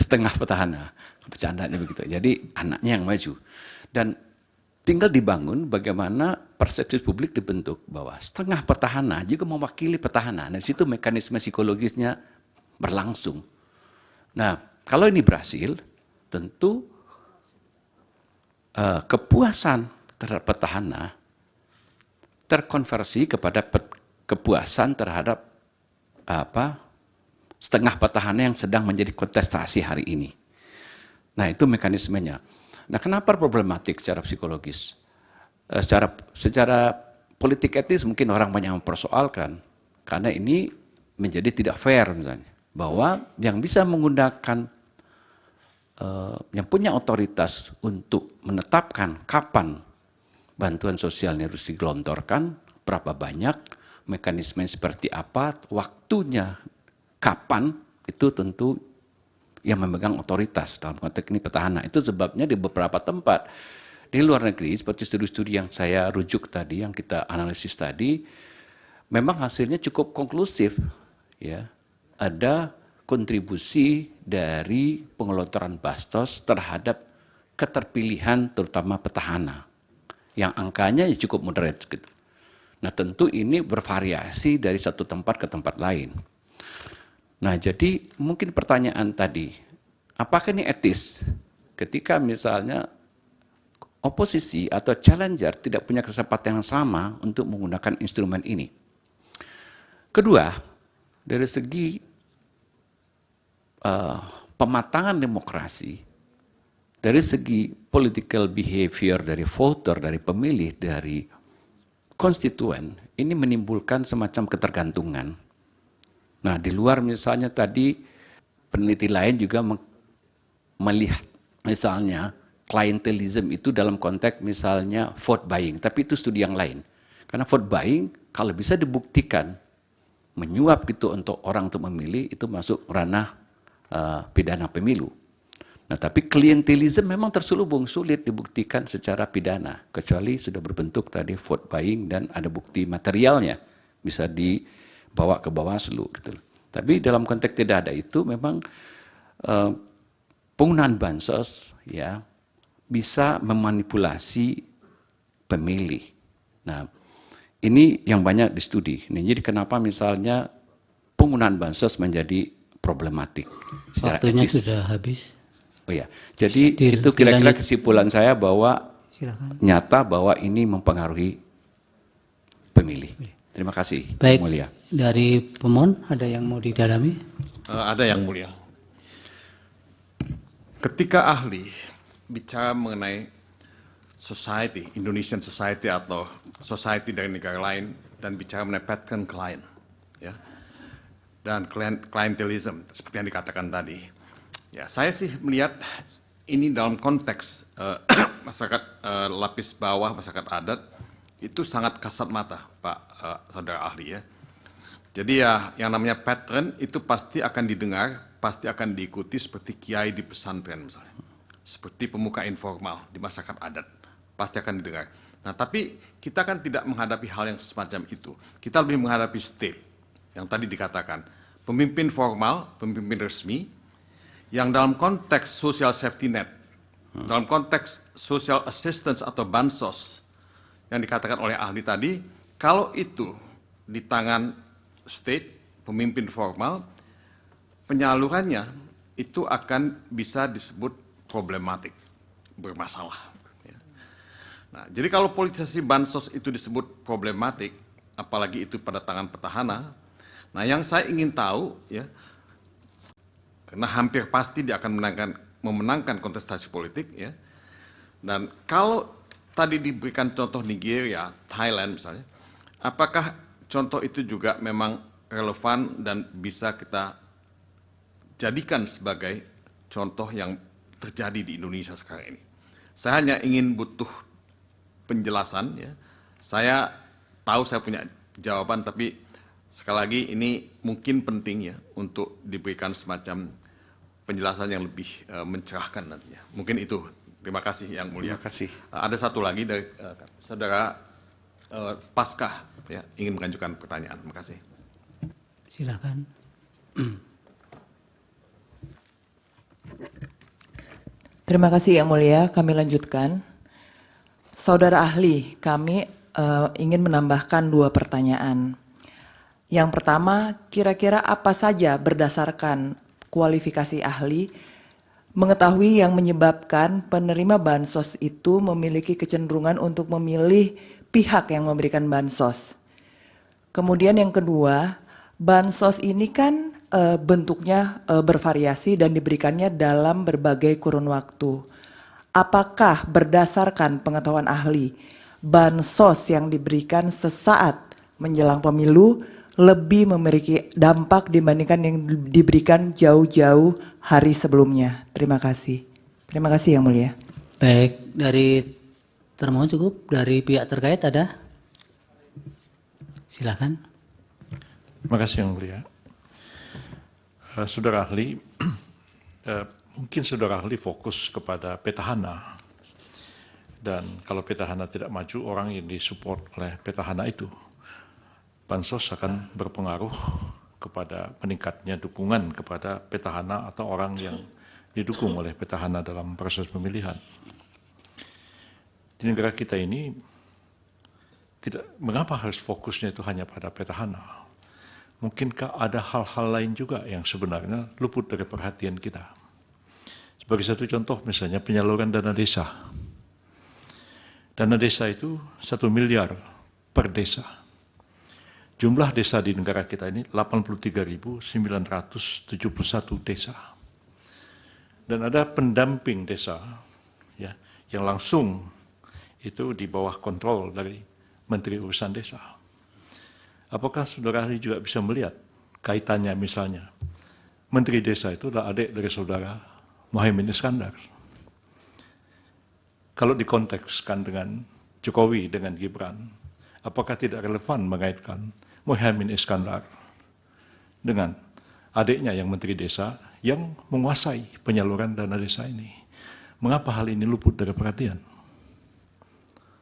Setengah petahana. Bercandanya begitu. Jadi anaknya yang maju. Dan tinggal dibangun bagaimana persepsi publik dibentuk bahwa setengah petahana juga mewakili petahana. Nah, di situ mekanisme psikologisnya berlangsung. Nah, kalau ini berhasil, tentu kepuasan terhadap petahana terkonversi kepada kepuasan terhadap setengah petahana yang sedang menjadi kontestasi hari ini. Nah, itu mekanismenya. Nah, kenapa problematik secara psikologis? Secara politik etis mungkin orang banyak mempersoalkan, karena ini menjadi tidak fair misalnya. Bahwa yang bisa menggunakan, yang punya otoritas untuk menetapkan kapan bantuan sosial ini harus digelontorkan, berapa banyak, mekanisme seperti apa, waktunya kapan, itu tentu yang memegang otoritas dalam konteks ini petahana. Itu sebabnya di beberapa tempat di luar negeri, seperti studi-studi yang saya rujuk tadi, yang kita analisis tadi, memang hasilnya cukup konklusif. Ya, ada kontribusi dari pengelontoran bansos terhadap keterpilihan terutama petahana, yang angkanya ya cukup moderate gitu. Nah, tentu ini bervariasi dari satu tempat ke tempat lain. Nah, jadi mungkin pertanyaan tadi, apakah ini etis ketika misalnya oposisi atau challenger tidak punya kesempatan yang sama untuk menggunakan instrumen ini? Kedua, dari segi pematangan demokrasi, dari segi political behavior dari voter, dari pemilih, dari konstituen, ini menimbulkan semacam ketergantungan. Nah, di luar misalnya tadi peneliti lain juga melihat misalnya klientelism itu dalam konteks misalnya vote buying, tapi itu studi yang lain. Karena vote buying kalau bisa dibuktikan menyuap gitu untuk orang untuk memilih, itu masuk ranah pidana pemilu. Nah, tapi klientelism memang terselubung, sulit dibuktikan secara pidana, kecuali sudah berbentuk tadi vote buying dan ada bukti materialnya, bisa dibawa ke Bawaslu gitu. Tapi dalam konteks tidak ada itu, memang penggunaan bansos ya bisa memanipulasi pemilih. Nah, ini yang banyak distudi. Nah, jadi kenapa misalnya penggunaan bansos menjadi problematik secara Waktunya etis. sudah habis. Oh ya, jadi itu kira-kira kesimpulan saya bahwa Silakan. nyata bahwa ini mempengaruhi pemilih. Terima kasih, Baik, Yang Mulia. dari pemohon ada yang mau didalami? Ada yang mulia. Ketika ahli bicara mengenai society, Indonesian society atau society dari negara lain, dan bicara mengenai pattern client, ya, dan clientelism seperti yang dikatakan tadi, ya saya sih melihat ini dalam konteks masyarakat lapis bawah, masyarakat adat, itu sangat kasat mata, Pak Saudara Ahli ya. Jadi ya yang namanya pattern itu pasti akan didengar, pasti akan diikuti seperti kiai di pesantren misalnya. Seperti pemuka informal di masyarakat adat, pasti akan didengar. Nah tapi kita kan tidak menghadapi hal yang semacam itu. Kita lebih menghadapi state, yang tadi dikatakan. Pemimpin formal, pemimpin resmi, yang dalam konteks social safety net, dalam konteks social assistance atau bansos, yang dikatakan oleh ahli tadi, kalau itu di tangan state, pemimpin formal, penyalurannya itu akan bisa disebut problematik, bermasalah. Nah, jadi kalau politisasi bansos itu disebut problematik, apalagi itu pada tangan petahana, nah yang saya ingin tahu, ya, karena hampir pasti dia akan memenangkan kontestasi politik, ya, dan kalau tadi diberikan contoh Nigeria, Thailand misalnya, apakah contoh itu juga memang relevan dan bisa kita jadikan sebagai contoh yang terjadi di Indonesia sekarang ini? Saya hanya ingin butuh penjelasan, ya. Saya tahu saya punya jawaban, tapi sekali lagi ini mungkin penting ya untuk diberikan semacam penjelasan yang lebih mencerahkan nantinya. Mungkin itu. Terima kasih Yang Mulia. Terima kasih. Ada satu lagi dari Saudara Paskah ya, ingin mengajukan pertanyaan. Terima kasih. Silakan. Terima kasih Yang Mulia, kami lanjutkan. Saudara ahli, kami ingin menambahkan 2 pertanyaan. Yang pertama, kira-kira apa saja berdasarkan kualifikasi ahli mengetahui yang menyebabkan penerima bansos itu memiliki kecenderungan untuk memilih pihak yang memberikan bansos. Kemudian yang kedua, bansos ini kan bentuknya bervariasi dan diberikannya dalam berbagai kurun waktu. Apakah berdasarkan pengetahuan ahli, bansos yang diberikan sesaat menjelang pemilu lebih memiliki dampak dibandingkan yang diberikan jauh-jauh hari sebelumnya? Terima kasih. Terima kasih Yang Mulia. Baik, dari termohon cukup, dari pihak terkait ada? Silakan. Terima kasih Yang Mulia. Saudara ahli, mungkin saudara ahli fokus kepada petahana. Dan kalau petahana tidak maju, orang yang disupport oleh petahana itu, bansos akan berpengaruh kepada meningkatnya dukungan kepada petahana atau orang yang didukung oleh petahana dalam proses pemilihan. Di negara kita ini, mengapa harus fokusnya itu hanya pada petahana? Mungkinkah ada hal-hal lain juga yang sebenarnya luput dari perhatian kita? Sebagai satu contoh misalnya penyaluran dana desa. Dana desa itu 1 miliar per desa. Jumlah desa di negara kita ini 83.971 desa. Dan ada pendamping desa ya, yang langsung itu di bawah kontrol dari Menteri Urusan Desa. Apakah saudara ahli juga bisa melihat kaitannya misalnya Menteri Desa itu adalah adik dari saudara Muhaimin Iskandar. kalau dikontekskan dengan Jokowi dengan Gibran, apakah tidak relevan mengaitkan Muhaimin Iskandar dengan adiknya yang Menteri Desa yang menguasai penyaluran dana desa ini? Mengapa hal ini luput dari perhatian?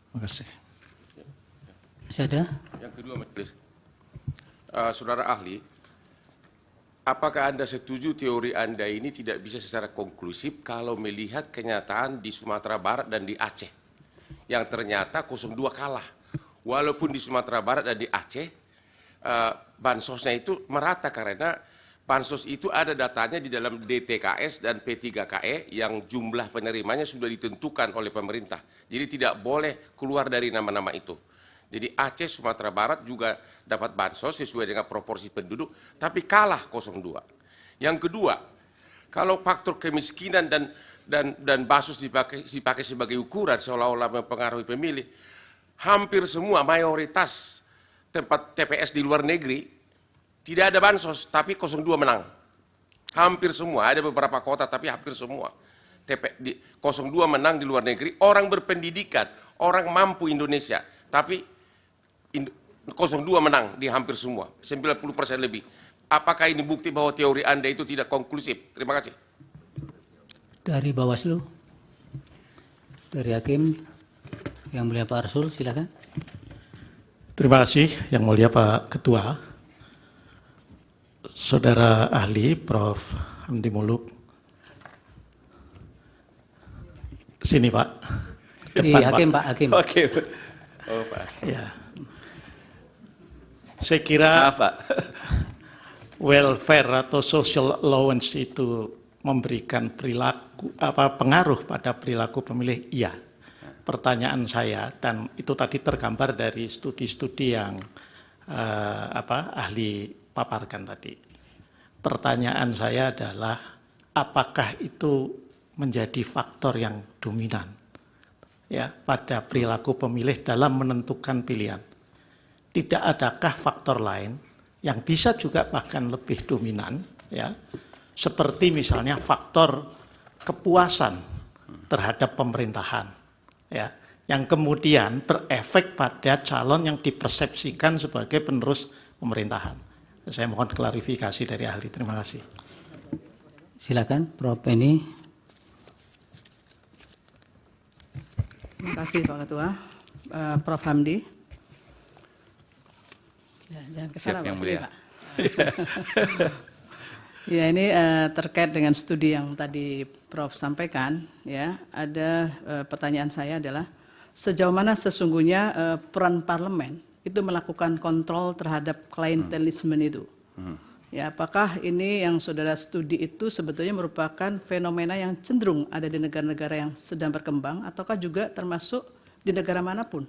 Terima kasih. Masih ada? Yang kedua, Majelis. Saudara ahli, apakah Anda setuju teori Anda ini tidak bisa secara konklusif kalau melihat kenyataan di Sumatera Barat dan di Aceh, yang ternyata 02 kalah. Walaupun di Sumatera Barat dan di Aceh, bansosnya itu merata karena bansos itu ada datanya di dalam DTKS dan P3KE yang jumlah penerimanya sudah ditentukan oleh pemerintah. Jadi tidak boleh keluar dari nama-nama itu. Jadi Aceh, Sumatera Barat juga dapat bansos sesuai dengan proporsi penduduk, tapi kalah 02. Yang kedua, kalau faktor kemiskinan dan bansos dipakai sebagai ukuran seolah-olah mempengaruhi pemilih, hampir semua mayoritas tempat TPS di luar negeri tidak ada bansos, tapi 02 menang. Hampir semua, ada beberapa kota tapi hampir semua. 02 menang di luar negeri, orang berpendidikan, orang mampu Indonesia, tapi 02 menang di hampir semua, 90% lebih. Apakah ini bukti bahwa teori Anda itu tidak konklusif? Terima kasih. Dari Bawaslu, dari Hakim, Yang Mulia Pak Arsul, silakan. Terima kasih Yang Mulia Pak Ketua. Saudara ahli Prof. Hamdi Muluk. Sini Pak. Iya, Hakim Pak, Hakim. Oke. Oh, Pak. Ya. Saya kira welfare atau social allowance itu memberikan pengaruh pada perilaku pemilih. Iya. Pertanyaan saya, dan itu tadi tergambar dari studi-studi yang ahli paparkan tadi. Pertanyaan saya adalah, apakah itu menjadi faktor yang dominan ya pada perilaku pemilih dalam menentukan pilihan? Tidak adakah faktor lain yang bisa juga bahkan lebih dominan, ya, seperti misalnya faktor kepuasan terhadap pemerintahan, ya, yang kemudian berefek pada calon yang dipersepsikan sebagai penerus pemerintahan. Saya mohon klarifikasi dari ahli. Terima kasih. Silakan, Prof. Penny. Terima kasih Pak Ketua. Prof. Hamdi. Jangan kesana, Yang Pak. Mulia. Pak. Ya, ini terkait dengan studi yang tadi Prof. sampaikan. Ya, ada pertanyaan saya adalah sejauh mana sesungguhnya peran parlemen itu melakukan kontrol terhadap klientelisme itu. Ya, apakah ini yang saudara studi itu sebetulnya merupakan fenomena yang cenderung ada di negara-negara yang sedang berkembang, ataukah juga termasuk di negara manapun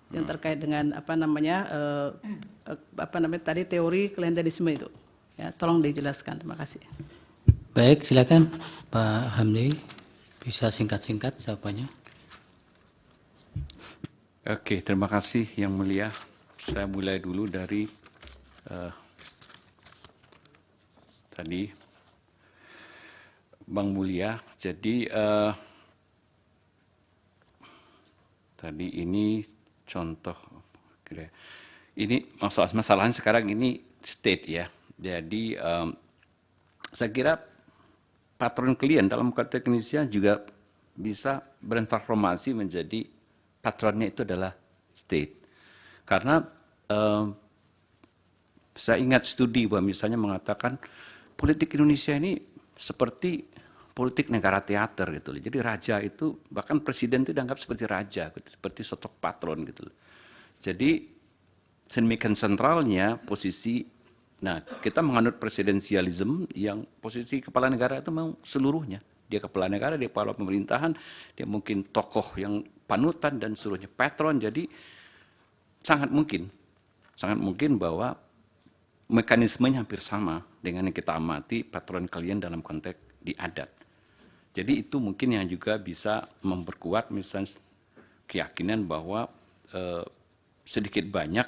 yang terkait dengan tadi teori klientelisme itu? Ya, tolong dijelaskan. Terima kasih. Baik, silakan Pak Hamdi, bisa singkat-singkat jawabannya. Oke, terima kasih Yang Mulia. Saya mulai dulu dari tadi Bang Mulia. Jadi tadi ini contoh, ini masalahnya sekarang ini state ya. Jadi saya kira patron klien dalam konteks Indonesia juga bisa bertransformasi menjadi patronnya itu adalah state. Karena saya ingat studi bahwa misalnya mengatakan politik Indonesia ini seperti politik negara teater gitu. Jadi raja itu, bahkan presiden itu dianggap seperti raja, gitu, seperti sosok patron gitu. Jadi sedemikian sentralnya posisi, nah kita menganut presidensialisme yang posisi kepala negara itu memang seluruhnya. Dia kepala negara, dia kepala pemerintahan, dia mungkin tokoh yang panutan dan seluruhnya patron. Jadi sangat mungkin bahwa mekanismenya hampir sama dengan yang kita amati patron kalian dalam konteks di adat. Jadi itu mungkin yang juga bisa memperkuat misalnya keyakinan bahwa sedikit banyak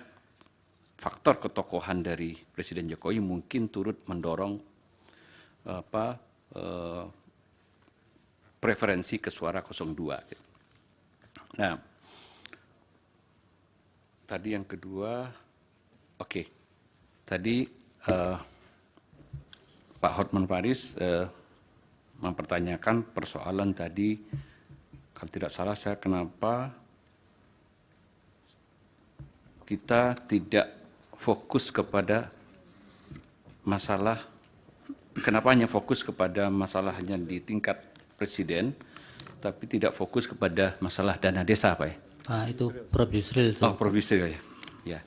faktor ketokohan dari Presiden Jokowi mungkin turut mendorong preferensi ke suara 02. Nah, tadi yang kedua, oke. Tadi Pak Hotman Paris mempertanyakan persoalan tadi, kalau tidak salah saya kenapa kita tidak fokus kepada masalah, kenapa hanya fokus kepada masalahnya di tingkat presiden, tapi tidak fokus kepada masalah dana desa, Pak ya? Pak, itu Prof. Yusril. Oh, Prof. Yusril ya. Ya.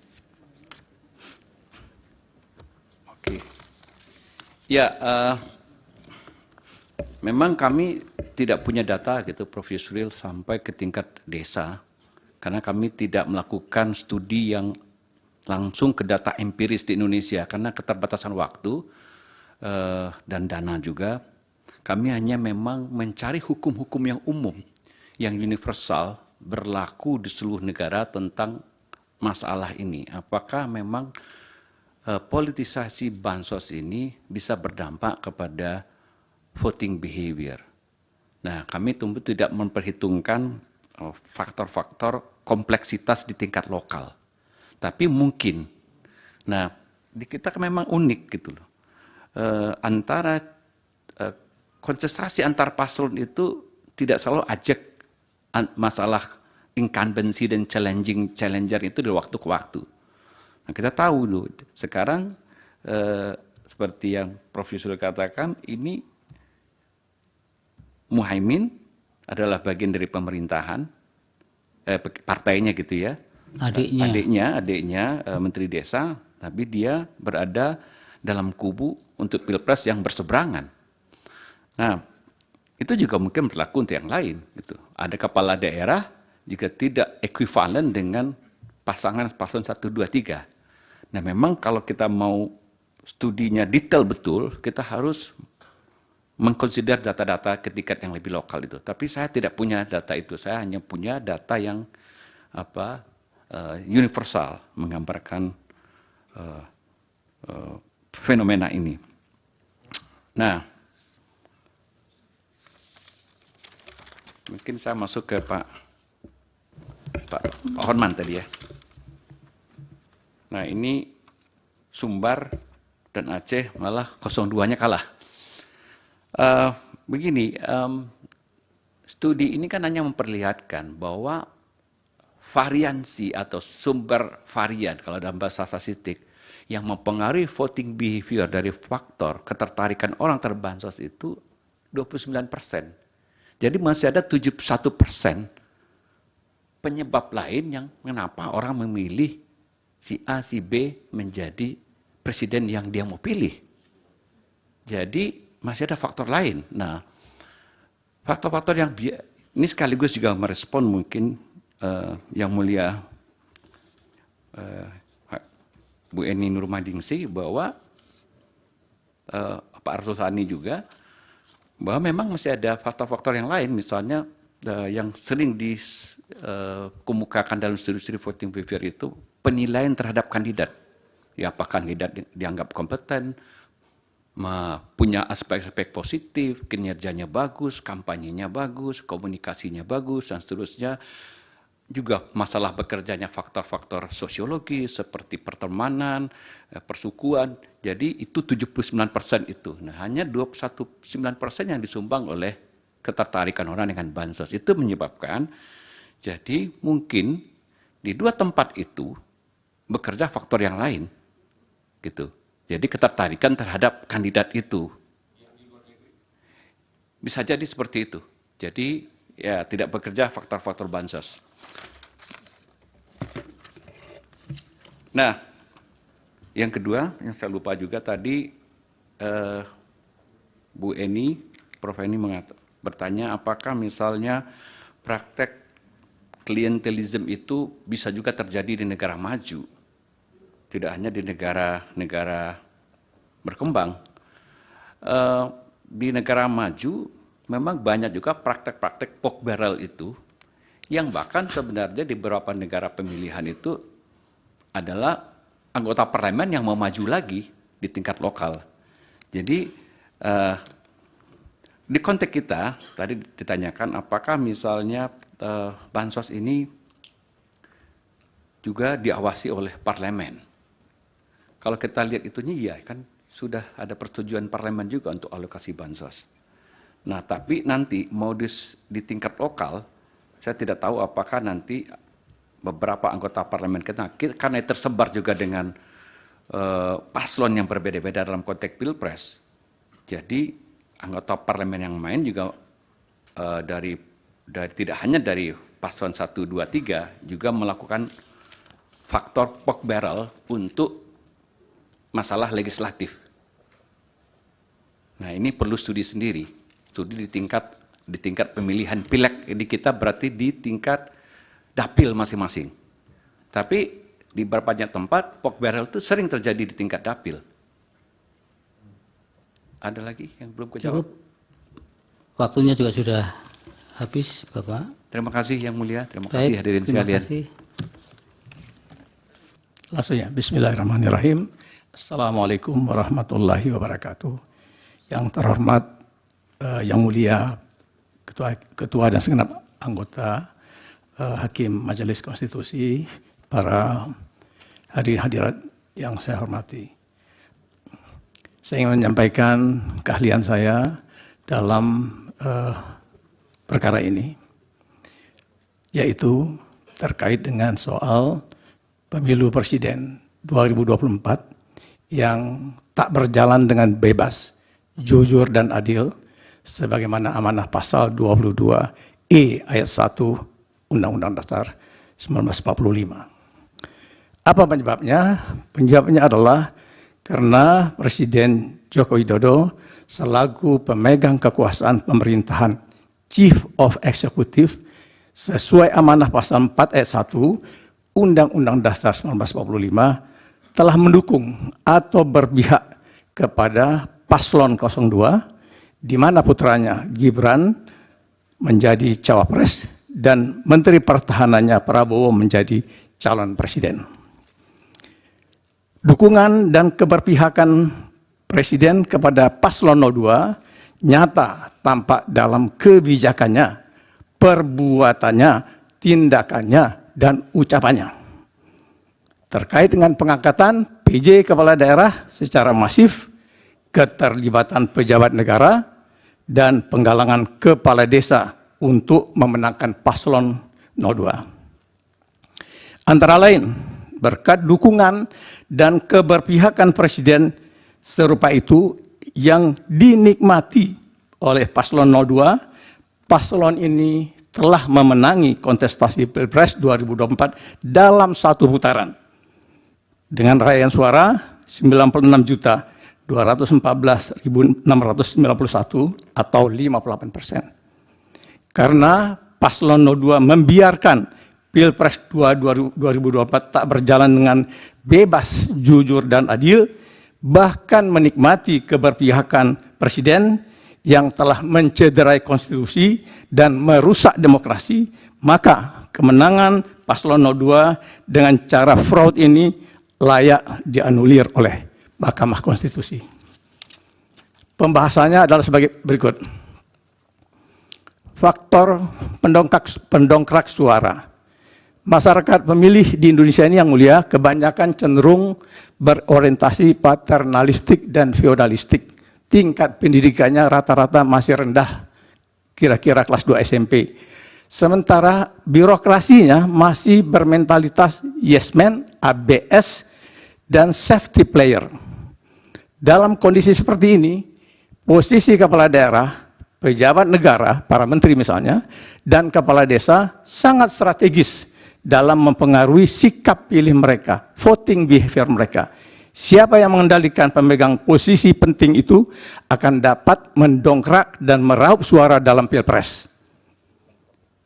Oke. Ya, memang kami tidak punya data gitu, Prof. Yusril, sampai ke tingkat desa, karena kami tidak melakukan studi yang langsung ke data empiris di Indonesia, karena keterbatasan waktu dan dana juga. Kami hanya memang mencari hukum-hukum yang umum, yang universal, berlaku di seluruh negara tentang masalah ini. Apakah memang politisasi bansos ini bisa berdampak kepada voting behavior. Nah, kami tentu tidak memperhitungkan faktor-faktor kompleksitas di tingkat lokal. Tapi mungkin, nah di kita kan memang unik gitu loh. Antara kontestasi antar paslon itu tidak selalu ajak masalah incumbency dan challenger itu dari waktu ke waktu. Nah, kita tahu loh, sekarang seperti yang Prof. Yusril katakan, ini Muhaimin adalah bagian dari pemerintahan, partainya gitu ya. Adiknya Menteri Desa, tapi dia berada dalam kubu untuk pilpres yang berseberangan. Nah, itu juga mungkin berlaku untuk yang lain. Gitu. Ada kepala daerah juga tidak ekuivalen dengan pasangan paslon 1, 2, 3. Nah, memang kalau kita mau studinya detail betul, kita harus mengkonsider data-data ke tingkat yang lebih lokal itu. Tapi saya tidak punya data itu. Saya hanya punya data yang universal, menggambarkan fenomena ini. Nah, mungkin saya masuk ke Pak Hotman tadi ya. Nah, ini Sumbar dan Aceh malah 02-nya kalah. Begini, studi ini kan hanya memperlihatkan bahwa variansi atau sumber varian, kalau dalam bahasa statistik, yang mempengaruhi voting behavior dari faktor ketertarikan orang terbansos itu 29%. Jadi masih ada 71% penyebab lain yang mengapa orang memilih si A, si B menjadi presiden yang dia mau pilih. Jadi masih ada faktor lain. Nah, faktor-faktor yang ini sekaligus juga merespon mungkin yang mulia Bu Eni Nurmadingsi bahwa Pak Arsul Sani juga, bahwa memang masih ada faktor-faktor yang lain, misalnya yang sering dikemukakan dalam studi-studi voting behavior itu penilaian terhadap kandidat. Ya, apakah kandidat dianggap kompeten, punya aspek-aspek positif, kinerjanya bagus, kampanyenya bagus, komunikasinya bagus, dan seterusnya. Juga masalah bekerjanya faktor-faktor sosiologi seperti pertemanan, persukuan. Jadi itu 79% itu. Nah, hanya 29% yang disumbang oleh ketertarikan orang dengan bansos. Itu menyebabkan, jadi mungkin di dua tempat itu bekerja faktor yang lain. Gitu. Jadi ketertarikan terhadap kandidat itu. Bisa jadi seperti itu. Jadi ya tidak bekerja faktor-faktor bansos. Nah, yang kedua, yang saya lupa juga tadi, Bu Eni, Prof. Eni bertanya apakah misalnya praktek klientelisme itu bisa juga terjadi di negara maju, tidak hanya di negara-negara berkembang. Di negara maju memang banyak juga praktek-praktek pork barrel itu, yang bahkan sebenarnya di beberapa negara pemilihan itu adalah anggota parlemen yang mau maju lagi di tingkat lokal. Jadi di konteks kita, tadi ditanyakan apakah misalnya bansos ini juga diawasi oleh parlemen. Kalau kita lihat itunya, iya kan sudah ada persetujuan parlemen juga untuk alokasi bansos. Nah, tapi nanti modus di tingkat lokal, saya tidak tahu apakah nanti beberapa anggota parlemen kita, karena tersebar juga dengan paslon yang berbeda-beda dalam konteks pilpres. Jadi anggota parlemen yang main juga dari tidak hanya dari paslon 1, 2, 3 juga melakukan faktor pork barrel untuk masalah legislatif. Nah, ini perlu studi sendiri, studi di tingkat pemilihan pileg. Jadi kita berarti di tingkat dapil masing-masing. Tapi di beberapa banyak tempat pork barrel itu sering terjadi di tingkat dapil. Ada lagi yang belum kejawab? Cukup. Waktunya juga sudah habis, Bapak. Terima kasih Yang Mulia, terima kasih hadirin sekalian. Terima kasih. Langsung ya, bismillahirrahmanirrahim. Assalamualaikum warahmatullahi wabarakatuh. Yang terhormat, Yang Mulia, Ketua dan segenap anggota Hakim Majelis Konstitusi, para hadirin-hadirat yang saya hormati. Saya ingin menyampaikan keahlian saya dalam perkara ini, yaitu terkait dengan soal pemilu presiden 2024 yang tak berjalan dengan bebas, jujur dan adil, sebagaimana amanah pasal 22E ayat 1 Undang-Undang Dasar 1945. Apa penyebabnya? Penyebabnya adalah karena Presiden Joko Widodo selaku pemegang kekuasaan pemerintahan Chief of Executive sesuai amanah pasal 4 ayat 1 Undang-Undang Dasar 1945 telah mendukung atau berpihak kepada paslon 02 di mana putranya Gibran menjadi cawapres dan Menteri Pertahanannya Prabowo menjadi calon presiden. Dukungan dan keberpihakan Presiden kepada paslon 02 nyata tampak dalam kebijakannya, perbuatannya, tindakannya, dan ucapannya. Terkait dengan pengangkatan PJ Kepala Daerah secara masif, keterlibatan pejabat negara, dan penggalangan kepala desa untuk memenangkan paslon 02. Antara lain, berkat dukungan dan keberpihakan Presiden serupa itu yang dinikmati oleh paslon 02, paslon ini telah memenangi kontestasi Pilpres 2024 dalam satu putaran dengan raihan suara 96.214.691 atau 58%. Karena paslon 02 membiarkan Pilpres 2024 tak berjalan dengan bebas, jujur, dan adil, bahkan menikmati keberpihakan Presiden yang telah mencederai konstitusi dan merusak demokrasi, maka kemenangan paslon 02 dengan cara fraud ini layak dianulir oleh Mahkamah Konstitusi. Pembahasannya adalah sebagai berikut. Faktor pendongkrak suara. Masyarakat pemilih di Indonesia ini yang mulia kebanyakan cenderung berorientasi paternalistik dan feodalistik. Tingkat pendidikannya rata-rata masih rendah, kira-kira kelas 2 SMP. Sementara birokrasinya masih bermentalitas yes man, ABS, dan safety player. Dalam kondisi seperti ini, posisi kepala daerah, pejabat negara, para menteri misalnya, dan kepala desa sangat strategis dalam mempengaruhi sikap pilih mereka, voting behavior mereka. Siapa yang mengendalikan pemegang posisi penting itu akan dapat mendongkrak dan meraup suara dalam Pilpres.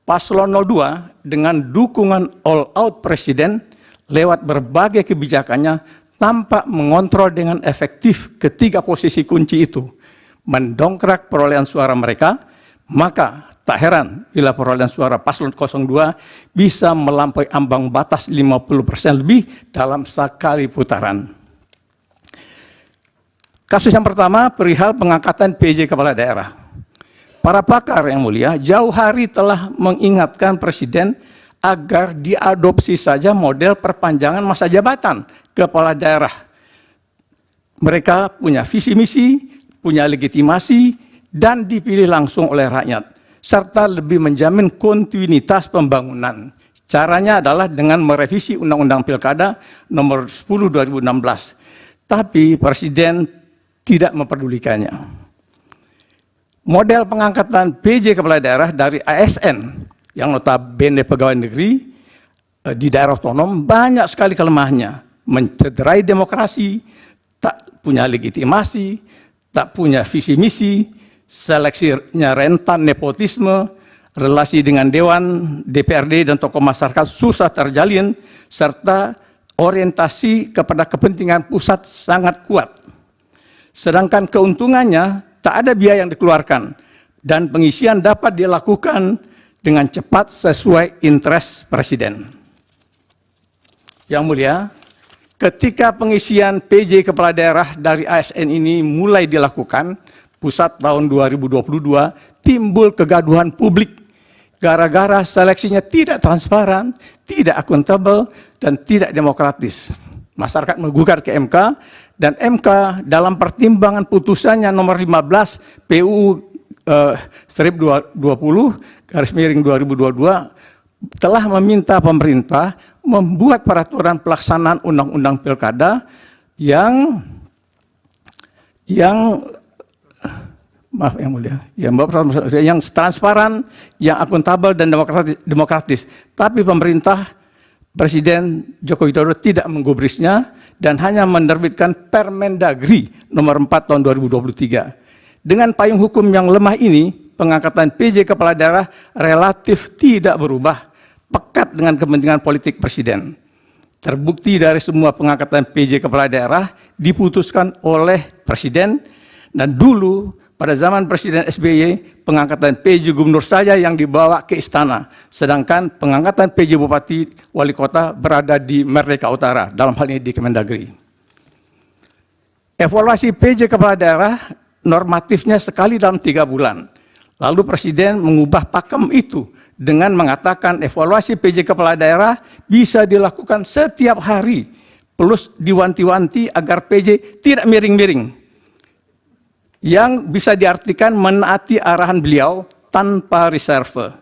Paslon 02 dengan dukungan all-out Presiden lewat berbagai kebijakannya tampak mengontrol dengan efektif ketiga posisi kunci itu, mendongkrak perolehan suara mereka, maka tak heran bila perolehan suara paslon 02 bisa melampaui ambang batas 50% lebih dalam sekali putaran. Kasus yang pertama perihal pengangkatan PJ Kepala Daerah. Para pakar yang mulia jauh hari telah mengingatkan Presiden agar diadopsi saja model perpanjangan masa jabatan kepala daerah. Mereka punya visi misi, punya legitimasi, dan dipilih langsung oleh rakyat, serta lebih menjamin kontinuitas pembangunan. Caranya adalah dengan merevisi Undang-Undang Pilkada nomor 10 2016. Tapi Presiden tidak memperdulikannya. Model pengangkatan PJ kepala daerah dari ASN yang notabene pegawai negeri di daerah otonom banyak sekali kelemahannya, mencederai demokrasi, tak punya legitimasi, tak punya visi misi, seleksinya rentan nepotisme, relasi dengan dewan, DPRD dan tokoh masyarakat susah terjalin, serta orientasi kepada kepentingan pusat sangat kuat. Sedangkan keuntungannya tak ada biaya yang dikeluarkan dan pengisian dapat dilakukan dengan cepat sesuai interest Presiden. Yang mulia, ketika pengisian PJ kepala daerah dari ASN ini mulai dilakukan, pusat tahun 2022 timbul kegaduhan publik gara-gara seleksinya tidak transparan, tidak akuntabel, dan tidak demokratis. Masyarakat menggugat ke MK, dan MK dalam pertimbangan putusannya nomor 15 PU strip 20 garis miring 2022 telah meminta pemerintah membuat peraturan pelaksanaan Undang-Undang Pilkada yang maaf yang mulia, yang transparan, yang akuntabel dan demokratis. Tapi pemerintah Presiden Joko Widodo tidak menggubrisnya dan hanya menerbitkan Permendagri nomor 4 tahun 2023. Dengan payung hukum yang lemah ini, pengangkatan PJ kepala daerah relatif tidak berubah, pekat dengan kepentingan politik Presiden. Terbukti dari semua pengangkatan PJ kepala daerah diputuskan oleh Presiden, dan dulu pada zaman Presiden SBY, pengangkatan PJ Gubernur saja yang dibawa ke istana, sedangkan pengangkatan PJ Bupati Wali Kota berada di Merdeka Utara, dalam hal ini di Kemendagri. Evaluasi PJ kepala daerah normatifnya sekali dalam 3 bulan. Lalu Presiden mengubah pakem itu dengan mengatakan evaluasi PJ kepala daerah bisa dilakukan setiap hari, plus diwanti-wanti agar PJ tidak miring-miring, yang bisa diartikan menaati arahan beliau tanpa reserve.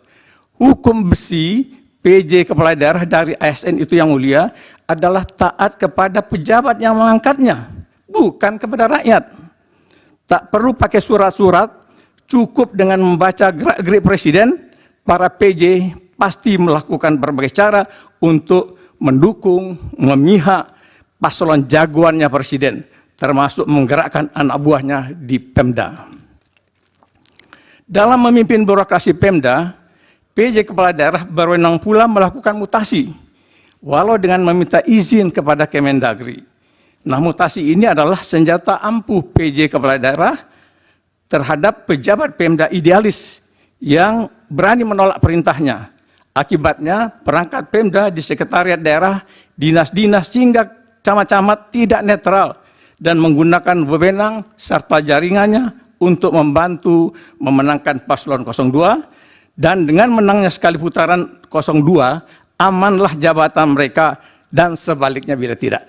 Hukum besi PJ kepala daerah dari ASN itu yang mulia adalah taat kepada pejabat yang mengangkatnya, bukan kepada rakyat. Tak perlu pakai surat-surat, cukup dengan membaca gerak-gerik Presiden, para PJ pasti melakukan berbagai cara untuk mendukung, memihak paslon jagoannya Presiden, termasuk menggerakkan anak buahnya di Pemda. Dalam memimpin birokrasi Pemda, PJ kepala daerah berwenang pula melakukan mutasi, walau dengan meminta izin kepada Kemendagri. Nah, mutasi ini adalah senjata ampuh PJ kepala daerah terhadap pejabat Pemda idealis yang berani menolak perintahnya. Akibatnya, perangkat Pemda di sekretariat daerah, dinas-dinas hingga camat-camat tidak netral dan menggunakan wewenang serta jaringannya untuk membantu memenangkan paslon 02, dan dengan menangnya sekali putaran 02, amanlah jabatan mereka dan sebaliknya bila tidak.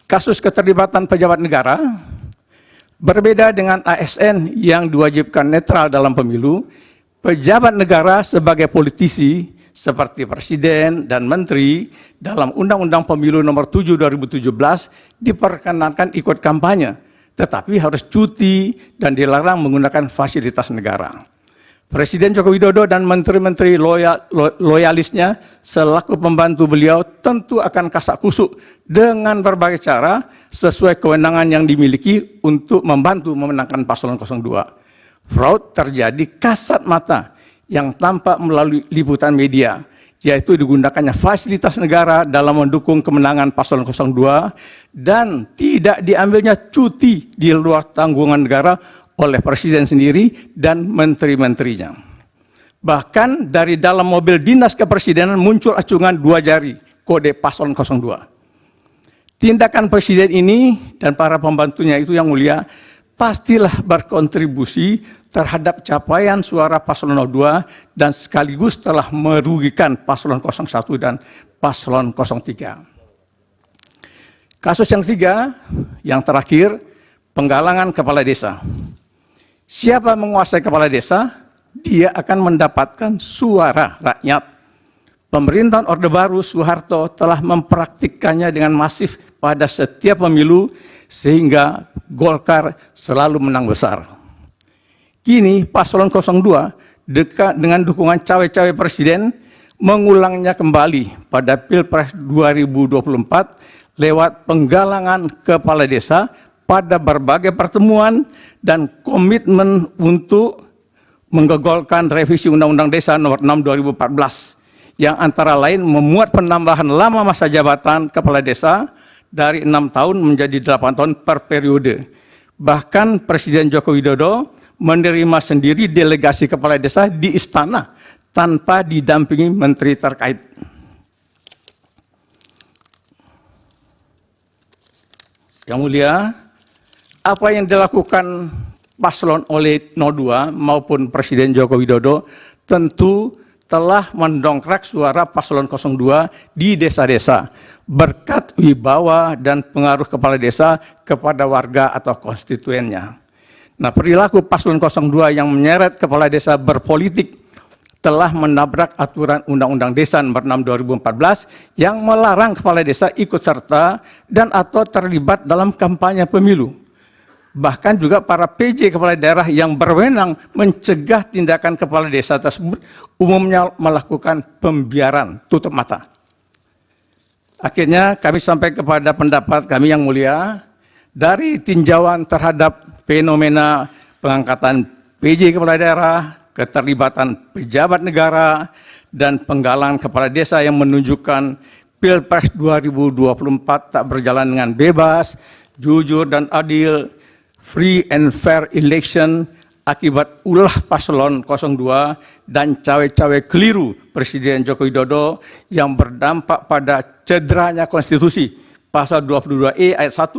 Kasus keterlibatan pejabat negara berbeda dengan ASN yang diwajibkan netral dalam pemilu. Pejabat negara sebagai politisi seperti Presiden dan Menteri dalam Undang-Undang Pemilu nomor 7 2017 diperkenankan ikut kampanye, tetapi harus cuti dan dilarang menggunakan fasilitas negara. Presiden Joko Widodo dan menteri-menteri loyalisnya selaku pembantu beliau tentu akan kasak kusuk dengan berbagai cara sesuai kewenangan yang dimiliki untuk membantu memenangkan paslon 02. Fraud terjadi kasat mata yang tampak melalui liputan media, yaitu digunakannya fasilitas negara dalam mendukung kemenangan paslon 02 dan tidak diambilnya cuti di luar tanggungan negara oleh Presiden sendiri dan menteri-menterinya. Bahkan dari dalam mobil dinas kepresidenan muncul acungan 2 jari kode paslon 02. Tindakan Presiden ini dan para pembantunya itu yang mulia pastilah berkontribusi terhadap capaian suara paslon 02 dan sekaligus telah merugikan paslon 01 dan paslon 03. Kasus yang ketiga, yang terakhir, penggalangan kepala desa. Siapa menguasai kepala desa, dia akan mendapatkan suara rakyat. Pemerintahan Orde Baru Soeharto telah mempraktikkannya dengan masif pada setiap pemilu, sehingga Golkar selalu menang besar. Kini paslon 02 dekat dengan dukungan cawe-cawe presiden mengulangnya kembali pada Pilpres 2024 lewat penggalangan kepala desa pada berbagai pertemuan dan komitmen untuk menggolkan revisi Undang-Undang Desa Nomor 6 2014 yang antara lain memuat penambahan lama masa jabatan kepala desa dari 6 tahun menjadi 8 tahun per periode. Bahkan Presiden Joko Widodo menerima sendiri delegasi kepala desa di istana tanpa didampingi menteri terkait. Yang mulia, apa yang dilakukan paslon oleh 02 maupun Presiden Joko Widodo tentu telah mendongkrak suara paslon 02 di desa-desa berkat wibawa dan pengaruh kepala desa kepada warga atau konstituennya. Nah, perilaku paslon 02 yang menyeret kepala desa berpolitik telah menabrak aturan Undang-Undang Desa Nomor 6 2014 yang melarang kepala desa ikut serta dan atau terlibat dalam kampanye pemilu. Bahkan juga para PJ kepala daerah yang berwenang mencegah tindakan kepala desa tersebut umumnya melakukan pembiaran tutup mata. Akhirnya kami sampai kepada pendapat kami yang mulia, dari tinjauan terhadap fenomena pengangkatan PJ kepala daerah, keterlibatan pejabat negara, dan penggalangan kepala desa yang menunjukkan Pilpres 2024 tak berjalan dengan bebas, jujur dan adil, free and fair election akibat ulah paslon 02 dan cawe-cawe keliru Presiden Joko Widodo yang berdampak pada cederanya konstitusi pasal 22E ayat 1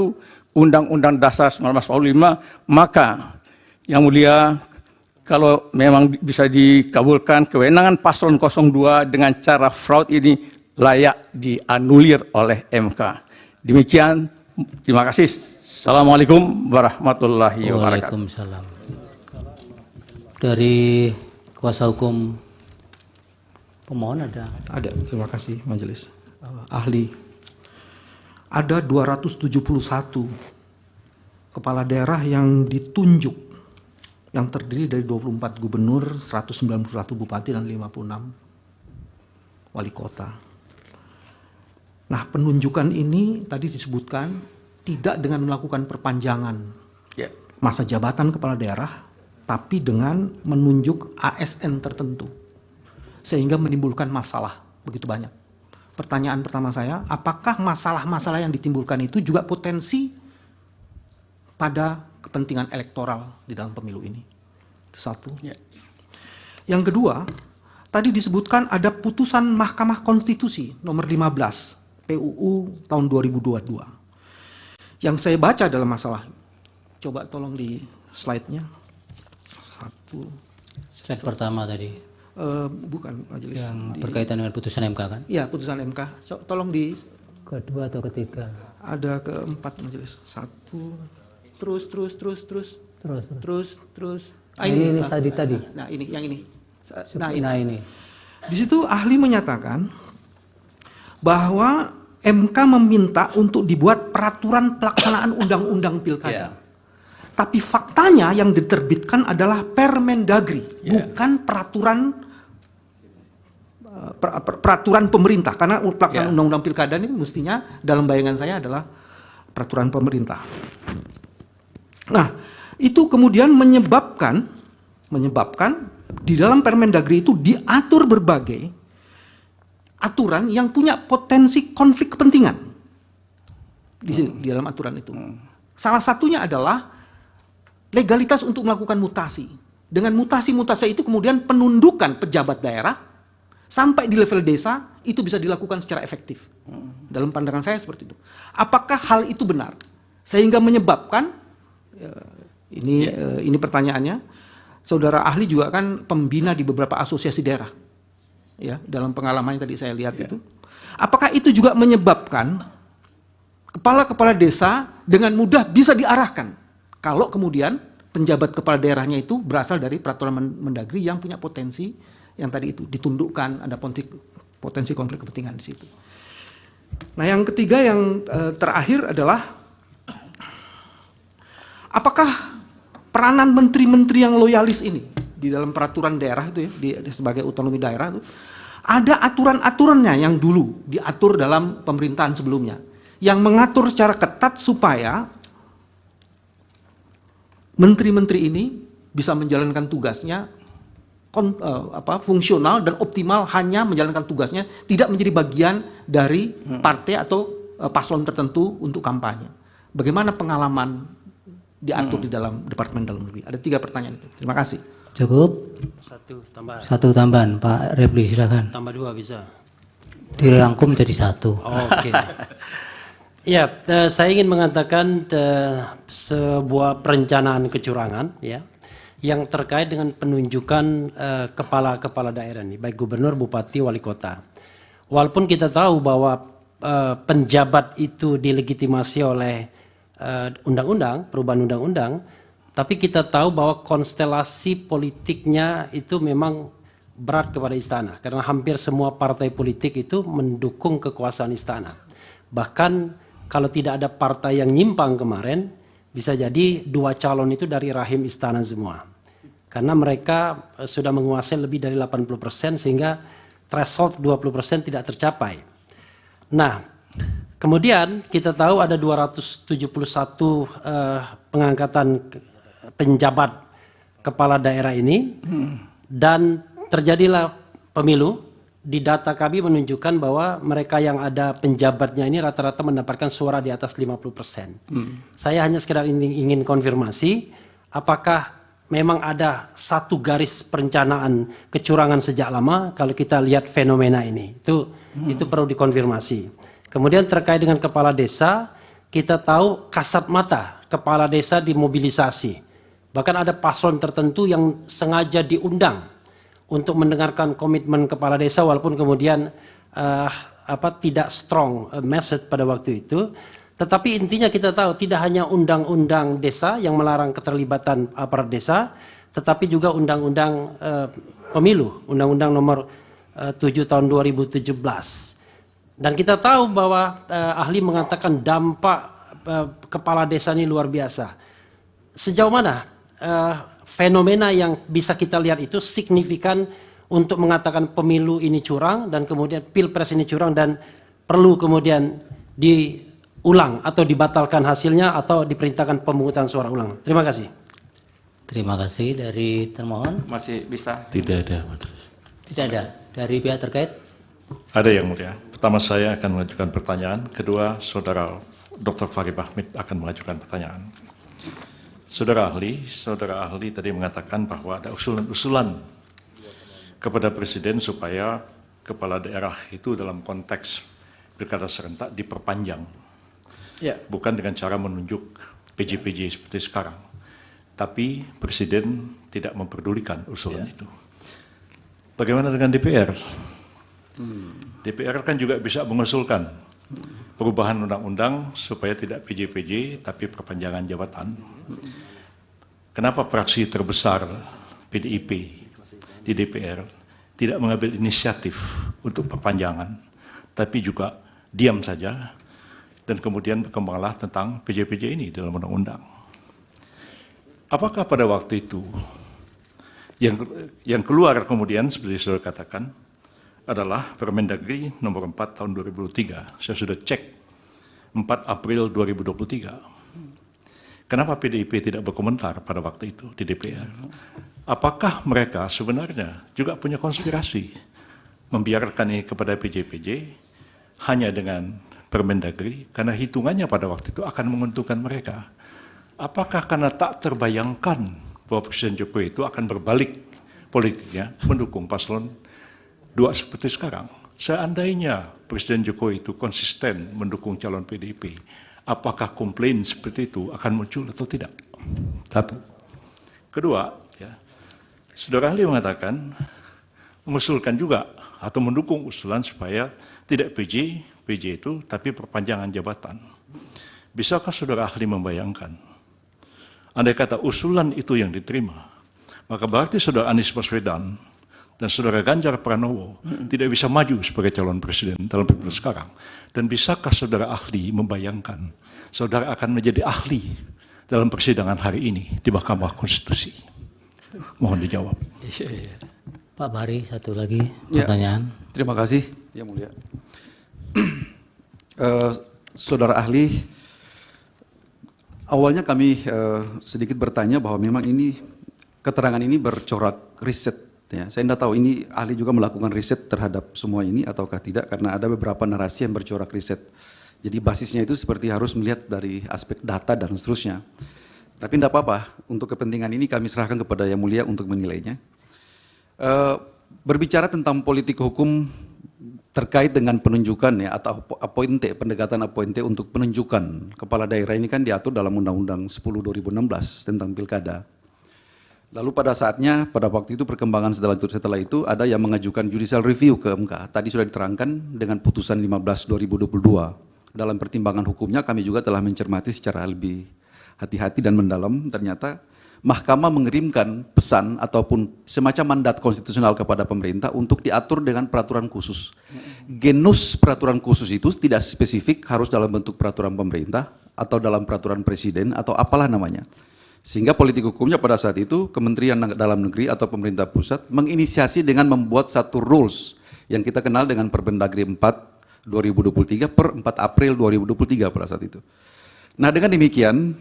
Undang-Undang Dasar 1945, maka yang mulia, kalau memang bisa dikabulkan kewenangan paslon 02 dengan cara fraud ini layak dianulir oleh MK. Demikian, terima kasih. Assalamualaikum warahmatullahi wabarakatuh. Waalaikumsalam. Dari kuasa hukum pemohon ada? Ada, terima kasih majelis. Ahli, ada 271 kepala daerah yang ditunjuk, yang terdiri dari 24 gubernur, 191 bupati, dan 56 wali kota. Nah, penunjukan ini tadi disebutkan tidak dengan melakukan perpanjangan masa jabatan kepala daerah, tapi dengan menunjuk ASN tertentu, sehingga menimbulkan masalah begitu banyak. Pertanyaan pertama saya, apakah masalah-masalah yang ditimbulkan itu juga potensi pada kepentingan elektoral di dalam pemilu ini? Itu satu. Yang kedua, tadi disebutkan ada putusan Mahkamah Konstitusi nomor 15 PUU tahun 2022. Yang saya baca dalam masalah, coba tolong di slide-nya. Satu. Slide pertama tadi. Bukan majelis. Yang berkaitan dengan putusan MK kan? Iya, putusan MK. Tolong di kedua atau ketiga. Ada keempat majelis. Satu. Terus. Ini tadi. Nah, ini yang ini. Nah, ini. Di situ ahli menyatakan bahwa MK meminta untuk dibuat peraturan pelaksanaan undang-undang pilkada. Tapi faktanya yang diterbitkan adalah Permendagri, bukan peraturan pemerintah. Karena pelaksanaan undang-undang pilkada ini mestinya dalam bayangan saya adalah peraturan pemerintah. Nah, itu kemudian menyebabkan di dalam Permendagri itu diatur berbagai aturan yang punya potensi konflik kepentingan di dalam aturan itu. Salah satunya adalah legalitas untuk melakukan mutasi. Dengan mutasi-mutasi itu kemudian penundukan pejabat daerah sampai di level desa itu bisa dilakukan secara efektif. Dalam pandangan saya seperti itu. Apakah hal itu benar? Sehingga menyebabkan Ini pertanyaannya. Saudara ahli juga kan pembina di beberapa asosiasi daerah. Ya, dalam pengalaman yang tadi saya lihat itu. Apakah itu juga menyebabkan kepala-kepala desa dengan mudah bisa diarahkan kalau kemudian penjabat kepala daerahnya itu berasal dari peraturan Mendagri yang punya potensi yang tadi itu ditundukkan, ada potensi konflik kepentingan di situ. Nah, yang ketiga yang terakhir adalah apakah peranan menteri-menteri yang loyalis ini di dalam peraturan daerah itu ya, sebagai otonomi daerah itu ada aturan-aturannya yang dulu diatur dalam pemerintahan sebelumnya yang mengatur secara ketat supaya menteri-menteri ini bisa menjalankan tugasnya fungsional dan optimal, hanya menjalankan tugasnya, tidak menjadi bagian dari partai atau paslon tertentu untuk kampanye. Bagaimana pengalaman diatur di dalam Departemen Dalam Negeri? Ada 3 pertanyaan itu. Terima kasih. Cukup. Satu tambahan, Pak Repli, silakan. Tambah 2 bisa. Dirangkum jadi 1. Oke. Ya, saya ingin mengatakan sebuah perencanaan kecurangan, ya, yang terkait dengan penunjukan kepala-kepala daerah ini, baik gubernur, bupati, wali kota. Walaupun kita tahu bahwa penjabat itu dilegitimasi oleh undang-undang, perubahan undang-undang, tapi kita tahu bahwa konstelasi politiknya itu memang berat kepada istana, karena hampir semua partai politik itu mendukung kekuasaan istana. Bahkan kalau tidak ada partai yang nyimpang kemarin, bisa jadi 2 calon itu dari rahim istana semua. Karena mereka sudah menguasai lebih dari 80%, sehingga threshold 20% tidak tercapai. Nah, kemudian kita tahu ada 271 pengangkatan penjabat kepala daerah ini, dan terjadilah pemilu. Di data kami menunjukkan bahwa mereka yang ada penjabatnya ini rata-rata mendapatkan suara di atas 50%. Saya hanya sekedar ingin konfirmasi, apakah memang ada satu garis perencanaan kecurangan sejak lama kalau kita lihat fenomena ini? Itu perlu dikonfirmasi. Kemudian terkait dengan kepala desa, kita tahu kasat mata kepala desa dimobilisasi. Bahkan ada paslon tertentu yang sengaja diundang untuk mendengarkan komitmen kepala desa, walaupun kemudian tidak strong message pada waktu itu. Tetapi intinya kita tahu tidak hanya undang-undang desa yang melarang keterlibatan aparat desa, tetapi juga undang-undang pemilu, undang-undang nomor 7 tahun 2017. Dan kita tahu bahwa ahli mengatakan dampak kepala desa ini luar biasa. Sejauh mana fenomena yang bisa kita lihat itu signifikan untuk mengatakan pemilu ini curang dan kemudian pilpres ini curang dan perlu kemudian diulang atau dibatalkan hasilnya atau diperintahkan pemungutan suara ulang? Terima kasih. Terima kasih. Dari termohon. Masih bisa? Tidak ada. Tidak ada. Dari pihak terkait? Ada, Yang Mulia. Pertama saya akan mengajukan pertanyaan. Kedua, Saudara Dr. Farid Bahmid akan mengajukan pertanyaan. Saudara ahli tadi mengatakan bahwa ada usulan-usulan kepada Presiden supaya kepala daerah itu dalam konteks pilkada serentak diperpanjang. Ya. Bukan dengan cara menunjuk PJ-PJ seperti sekarang. Tapi Presiden tidak memperdulikan usulan itu. Bagaimana dengan DPR? DPR kan juga bisa mengusulkan perubahan undang-undang supaya tidak PJ-PJ tapi perpanjangan jabatan. Kenapa fraksi terbesar PDIP di DPR tidak mengambil inisiatif untuk perpanjangan, tapi juga diam saja dan kemudian berkembanglah tentang PJ-PJ ini dalam undang-undang? Apakah pada waktu itu yang keluar kemudian seperti saudara katakan adalah Permendagri nomor 4 tahun 2003. Saya sudah cek 4 April 2023. Kenapa PDIP tidak berkomentar pada waktu itu di DPR? Apakah mereka sebenarnya juga punya konspirasi membiarkan ini kepada PJ-PJ hanya dengan Permendagri karena hitungannya pada waktu itu akan menguntungkan mereka? Apakah karena tak terbayangkan bahwa Presiden Jokowi itu akan berbalik politiknya mendukung paslon 2 seperti sekarang? Seandainya Presiden Jokowi itu konsisten mendukung calon PDIP, apakah komplain seperti itu akan muncul atau tidak? Satu. Kedua, ya, saudara ahli mengatakan, mengusulkan juga atau mendukung usulan supaya tidak PJ itu tapi perpanjangan jabatan. Bisakah saudara ahli membayangkan, andai kata usulan itu yang diterima, maka berarti saudara Anies Baswedan dan saudara Ganjar Pranowo tidak bisa maju sebagai calon presiden dalam pilpres sekarang. Dan bisakah saudara ahli membayangkan saudara akan menjadi ahli dalam persidangan hari ini di Mahkamah Konstitusi? Mohon dijawab. Pak Bari, satu lagi pertanyaan. Terima kasih, Yang Mulia. Saudara ahli, awalnya kami sedikit bertanya bahwa memang ini keterangan ini bercorak riset. Ya, saya tidak tahu ini ahli juga melakukan riset terhadap semua ini ataukah tidak, karena ada beberapa narasi yang bercorak riset. Jadi basisnya itu seperti harus melihat dari aspek data dan seterusnya. Tapi tidak apa-apa, untuk kepentingan ini kami serahkan kepada Yang Mulia untuk menilainya. Berbicara tentang politik hukum terkait dengan penunjukan ya, atau appointe, pendekatan appointe untuk penunjukan kepala daerah ini kan diatur dalam Undang-Undang 10/2016 tentang pilkada. Lalu pada saatnya, pada waktu itu perkembangan setelah itu ada yang mengajukan judicial review ke MK. Tadi sudah diterangkan dengan putusan 15/2022. Dalam pertimbangan hukumnya kami juga telah mencermati secara lebih hati-hati dan mendalam. Ternyata Mahkamah mengirimkan pesan ataupun semacam mandat konstitusional kepada pemerintah untuk diatur dengan peraturan khusus. Genus peraturan khusus itu tidak spesifik harus dalam bentuk peraturan pemerintah atau dalam peraturan presiden atau apalah namanya. Sehingga politik hukumnya pada saat itu Kementerian Dalam Negeri atau pemerintah pusat menginisiasi dengan membuat satu rules yang kita kenal dengan Permendagri 4/2023 per 4 April 2023 pada saat itu. Nah, dengan demikian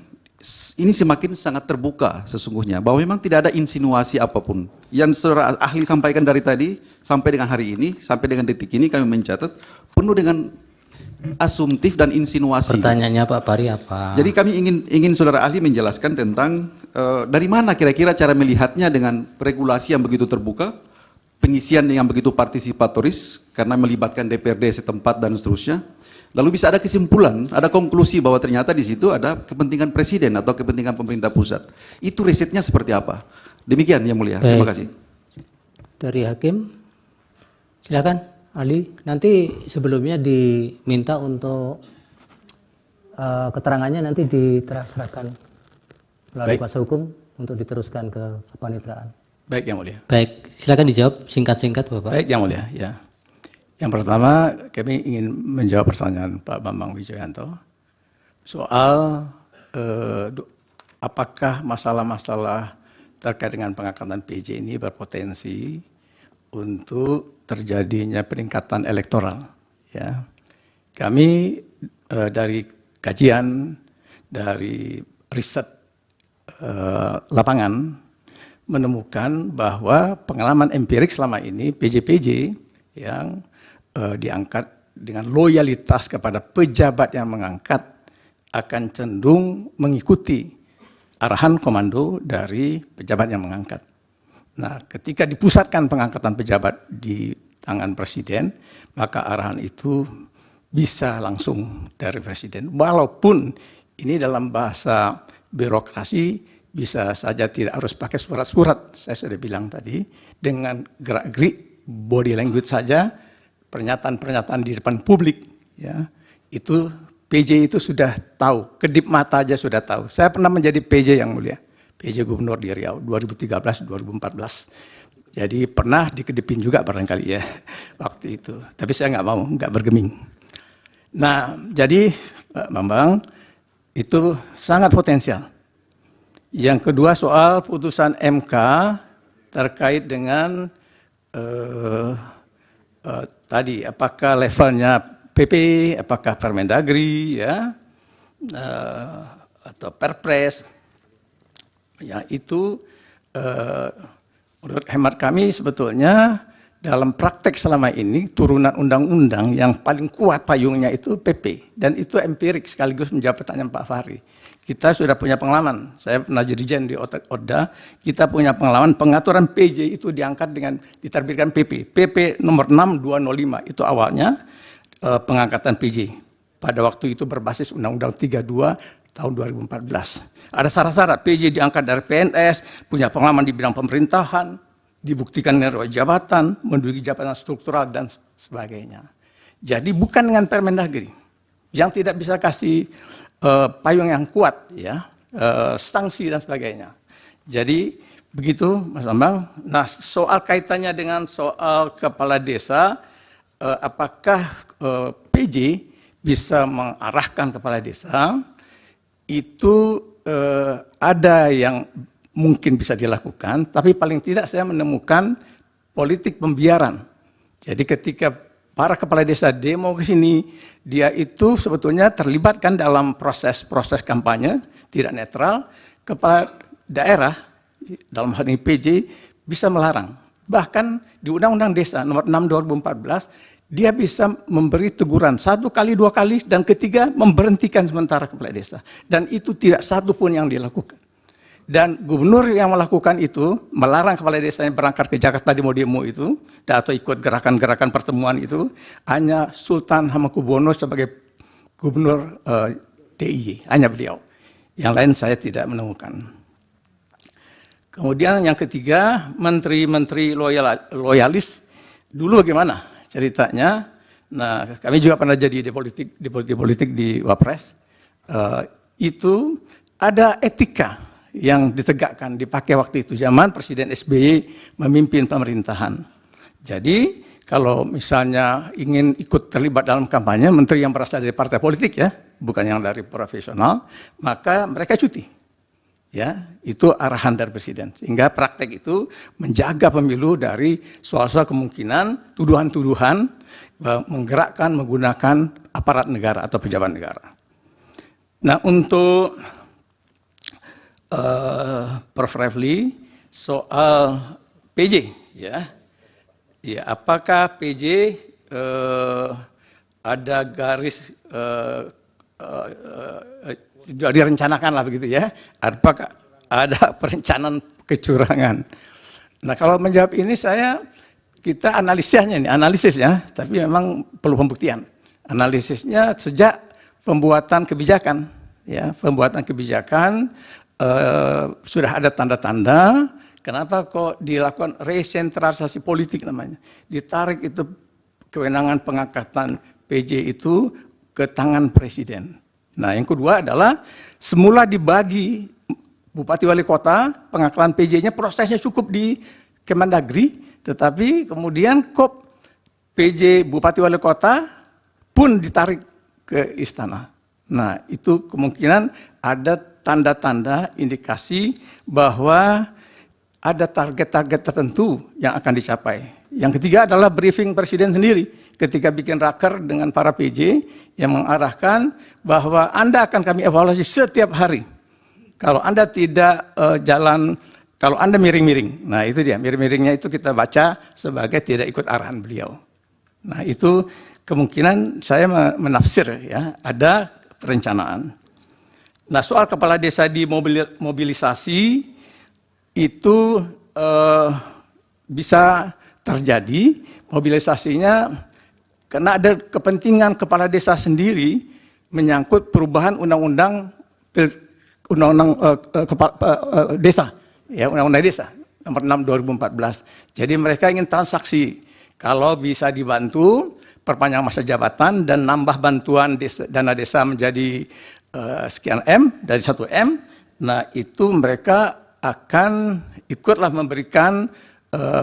ini semakin sangat terbuka sesungguhnya bahwa memang tidak ada insinuasi apapun. Yang saudara ahli sampaikan dari tadi sampai dengan hari ini, sampai dengan detik ini kami mencatat penuh dengan asumtif dan insinuasi. Pertanyaannya Pak Bari apa? Jadi kami ingin saudara ahli menjelaskan tentang dari mana kira-kira cara melihatnya dengan regulasi yang begitu terbuka, pengisian yang begitu partisipatoris karena melibatkan DPRD setempat dan seterusnya. Lalu bisa ada kesimpulan, ada konklusi bahwa ternyata di situ ada kepentingan presiden atau kepentingan pemerintah pusat. Itu risetnya seperti apa? Demikian Yang Mulia. Terima kasih. Dari Hakim, silakan ahli. Nanti sebelumnya diminta untuk keterangannya nanti diterserahkan melalui kuasa hukum untuk diteruskan ke kepaniteraan. Baik Yang Mulia. Baik, silakan dijawab singkat-singkat Bapak. Baik Yang Mulia, ya. Yang pertama, kami ingin menjawab pertanyaan Pak Bambang Wijoyanto soal apakah masalah-masalah terkait dengan pengangkatan PJ ini berpotensi untuk terjadinya peningkatan elektoral. Ya, kami dari kajian, dari riset lapangan menemukan bahwa pengalaman empirik selama ini PJ-PJ yang diangkat dengan loyalitas kepada pejabat yang mengangkat akan cenderung mengikuti arahan komando dari pejabat yang mengangkat. Nah, ketika dipusatkan pengangkatan pejabat di tangan presiden, maka arahan itu bisa langsung dari presiden. Walaupun ini dalam bahasa birokrasi bisa saja tidak harus pakai surat-surat, saya sudah bilang tadi, dengan gerak-gerik body language saja, pernyataan-pernyataan di depan publik, ya, itu PJ itu sudah tahu, kedip mata aja sudah tahu. Saya pernah menjadi PJ Yang Mulia, PJ Gubernur di Riau 2013-2014. Jadi pernah dikedipin juga barangkali ya waktu itu. Tapi saya nggak mau, nggak bergeming. Nah, jadi Pak Bambang itu sangat potensial. Yang kedua soal putusan MK terkait dengan tadi apakah levelnya PP, apakah Permendagri, ya, atau Perpres, ya itu menurut hemat kami sebetulnya dalam praktek selama ini turunan undang-undang yang paling kuat payungnya itu PP, dan itu empirik sekaligus menjawab pertanyaan Pak Fahri. Kita sudah punya pengalaman, saya pernah jadi Dirjen di Odda, kita punya pengalaman pengaturan PJ itu diangkat dengan diterbitkan PP nomor 6205, itu awalnya pengangkatan PJ. Pada waktu itu berbasis Undang-Undang 32 tahun 2014. Ada syarat-syarat PJ diangkat dari PNS, punya pengalaman di bidang pemerintahan, dibuktikan dengan jabatan, menduduki jabatan struktural dan sebagainya. Jadi bukan dengan Permendagri yang tidak bisa kasih payung yang kuat, ya, sanksi dan sebagainya. Jadi begitu, Mas Bambang. Nah, soal kaitannya dengan soal kepala desa, apakah PJ bisa mengarahkan kepala desa? Itu ada yang mungkin bisa dilakukan, tapi paling tidak saya menemukan politik pembiaran. Jadi ketika para kepala desa demo ke sini, dia itu sebetulnya terlibatkan dalam proses kampanye, tidak netral. Kepala daerah, dalam hal ini PJ, bisa melarang. Bahkan di Undang-Undang Desa nomor 6 2014, dia bisa memberi teguran 1 kali, 2 kali, dan ketiga memberhentikan sementara kepala desa. Dan itu tidak satu pun yang dilakukan. Dan gubernur yang melakukan itu, melarang kepala desa yang berangkat ke Jakarta demo-demo itu, atau ikut gerakan-gerakan pertemuan itu, hanya Sultan Hamengkubuwono sebagai gubernur DIY, hanya beliau. Yang lain saya tidak menemukan. Kemudian yang ketiga, menteri-menteri loyalis, dulu bagaimana ceritanya? Nah, kami juga pernah jadi di politik di Wapres. Itu ada etika yang ditegakkan, dipakai waktu itu zaman Presiden SBY memimpin pemerintahan. Jadi kalau misalnya ingin ikut terlibat dalam kampanye, menteri yang berasal dari partai politik, ya, bukan yang dari profesional, maka mereka cuti. Ya, itu arahan dari presiden. Sehingga praktek itu menjaga pemilu dari soal-soal kemungkinan tuduhan-tuduhan menggerakkan, menggunakan aparat negara atau pejabat negara. Nah, untuk Prof. Refli, soal PJ, ya, apakah PJ ada garis direncanakan lah begitu, ya, apakah ada perencanaan kecurangan? Nah, kalau menjawab ini kita analisisnya, tapi memang perlu pembuktian. Analisisnya sejak pembuatan kebijakan, ya, sudah ada tanda-tanda. Kenapa kok dilakukan resentralisasi politik namanya? Ditarik itu kewenangan pengangkatan PJ itu ke tangan presiden. Nah, yang kedua adalah semula dibagi bupati wali kota, pengangkatan PJ-nya prosesnya cukup di Kemendagri, tetapi kemudian kok PJ bupati wali kota pun ditarik ke istana. Nah, itu kemungkinan ada tanda-tanda indikasi bahwa ada target-target tertentu yang akan dicapai. Yang ketiga adalah briefing presiden sendiri ketika bikin raker dengan para PJ yang mengarahkan bahwa Anda akan kami evaluasi setiap hari. Kalau Anda tidak kalau Anda miring-miring. Nah, itu dia, miring-miringnya itu kita baca sebagai tidak ikut arahan beliau. Nah, itu kemungkinan saya menafsir, ya, ada perencanaan. Nah, soal kepala desa dimobilisasi itu bisa terjadi mobilisasinya karena ada kepentingan kepala desa sendiri menyangkut perubahan undang-undang desa, ya, undang-undang desa nomor 6 2014. Jadi mereka ingin transaksi, kalau bisa dibantu perpanjang masa jabatan dan nambah bantuan dana desa menjadi sekian M dari 1 M, nah itu mereka akan ikutlah memberikan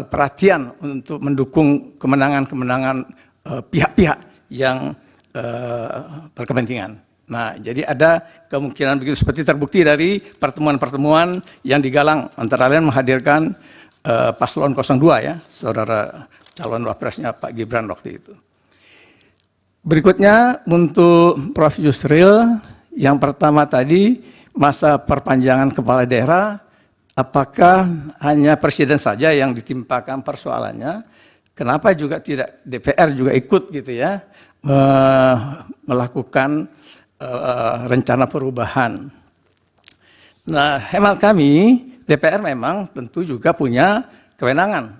perhatian untuk mendukung kemenangan-kemenangan pihak-pihak yang berkepentingan. Nah, jadi ada kemungkinan begitu, seperti terbukti dari pertemuan-pertemuan yang digalang, antara lain menghadirkan paslon 02, ya, saudara calon wapresnya Pak Gibran waktu itu. Berikutnya untuk Prof. Yusril, yang pertama tadi masa perpanjangan kepala daerah, apakah hanya presiden saja yang ditimpakan persoalannya? Kenapa juga tidak DPR juga ikut gitu, ya, melakukan rencana perubahan? Nah, hemat kami DPR memang tentu juga punya kewenangan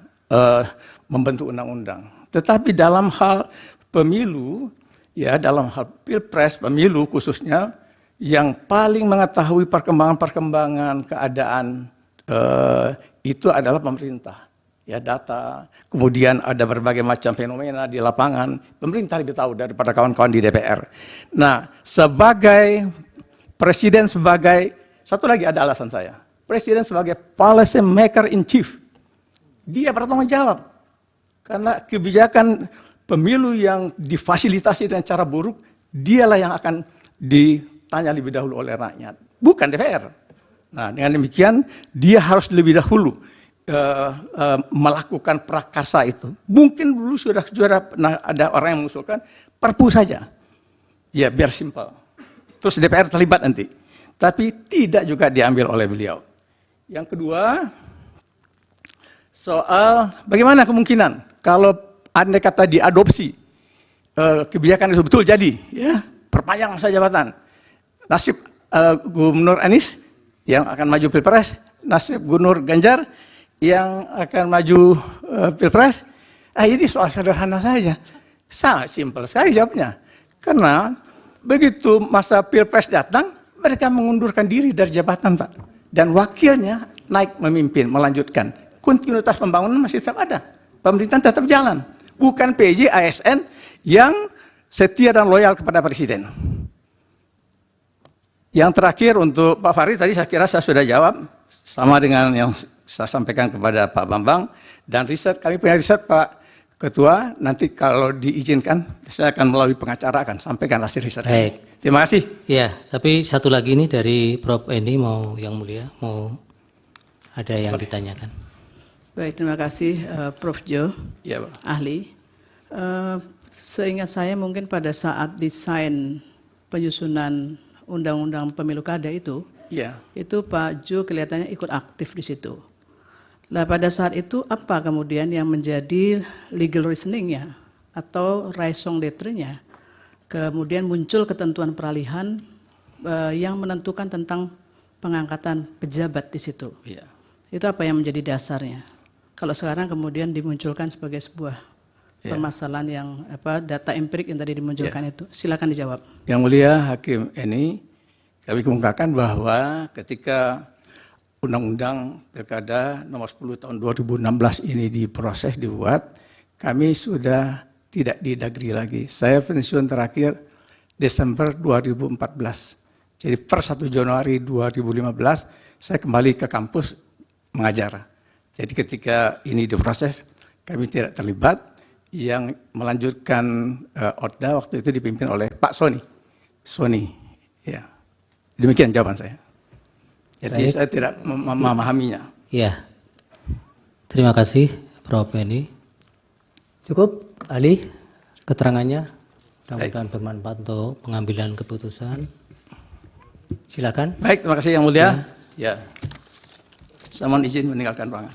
membentuk undang-undang. Tetapi dalam hal pemilu, ya, dalam hal pilpres, pemilu khususnya, yang paling mengetahui perkembangan-perkembangan keadaan itu adalah pemerintah. Ya, data, kemudian ada berbagai macam fenomena di lapangan, pemerintah lebih tahu daripada kawan-kawan di DPR. Nah, sebagai presiden, satu lagi ada alasan saya, presiden sebagai policy maker in chief, dia bertanggung jawab, karena kebijakan pemilu yang difasilitasi dengan cara buruk, dialah yang akan ditanya lebih dahulu oleh rakyat, bukan DPR. Nah, dengan demikian, dia harus lebih dahulu melakukan prakarsa itu. Mungkin dulu sudah pernah ada orang yang mengusulkan perpu saja, ya biar simpel. Terus DPR terlibat nanti, tapi tidak juga diambil oleh beliau. Yang kedua, soal bagaimana kemungkinan kalau andai kata diadopsi kebijakan itu betul jadi, ya perpanjang masa jabatan. Nasib Gubernur Anies yang akan maju pilpres, nasib Gubernur Ganjar yang akan maju pilpres, ini soal sederhana saja. Sangat simpel sekali jawabnya. Karena begitu masa pilpres datang, mereka mengundurkan diri dari jabatan, Pak. Dan wakilnya naik memimpin, melanjutkan. Kontinuitas pembangunan masih tetap ada. Pemerintahan tetap jalan. Bukan PJ, ASN yang setia dan loyal kepada presiden. Yang terakhir untuk Pak Farid, tadi saya kira saya sudah jawab. Sama dengan yang saya sampaikan kepada Pak Bambang, dan riset, kami punya riset Pak Ketua, nanti kalau diizinkan, saya akan melalui pengacara akan sampaikan hasil riset. Baik. Terima kasih. Ya, tapi satu lagi ini dari Prof. Endi, mau yang mulia, mau ada yang ditanyakan. Baik, terima kasih Prof. Jo, ya, Pak. Ahli. Seingat saya mungkin pada saat desain penyusunan Undang-Undang Pemilu Kada itu Pak Jo kelihatannya ikut aktif di situ. Nah, pada saat itu apa kemudian yang menjadi legal reasoning-nya atau raison d'être-nya? Kemudian muncul ketentuan peralihan yang menentukan tentang pengangkatan pejabat di situ. Ya. Itu apa yang menjadi dasarnya? Kalau sekarang kemudian dimunculkan sebagai sebuah permasalahan yang data empirik yang tadi dimunculkan itu. Silakan dijawab. Yang mulia Hakim ini kami kemukakan bahwa ketika Undang-Undang Pilkada nomor 10 tahun 2016 ini diproses, dibuat, kami sudah tidak di Dagri lagi. Saya pensiun terakhir Desember 2014. Jadi per 1 Januari 2015 saya kembali ke kampus mengajar. Jadi ketika ini diproses, kami tidak terlibat. Yang melanjutkan ODA waktu itu dipimpin oleh Pak Soni. Ya. Demikian jawaban saya. Jadi baik, saya tidak memahaminya. Ya, terima kasih Prof. Endi. Cukup, ahli keterangannya. Mudah-mudahan bermanfaat untuk pengambilan keputusan. Silakan. Baik, terima kasih yang mulia. Ya. Saya mohon izin meninggalkan ruangan.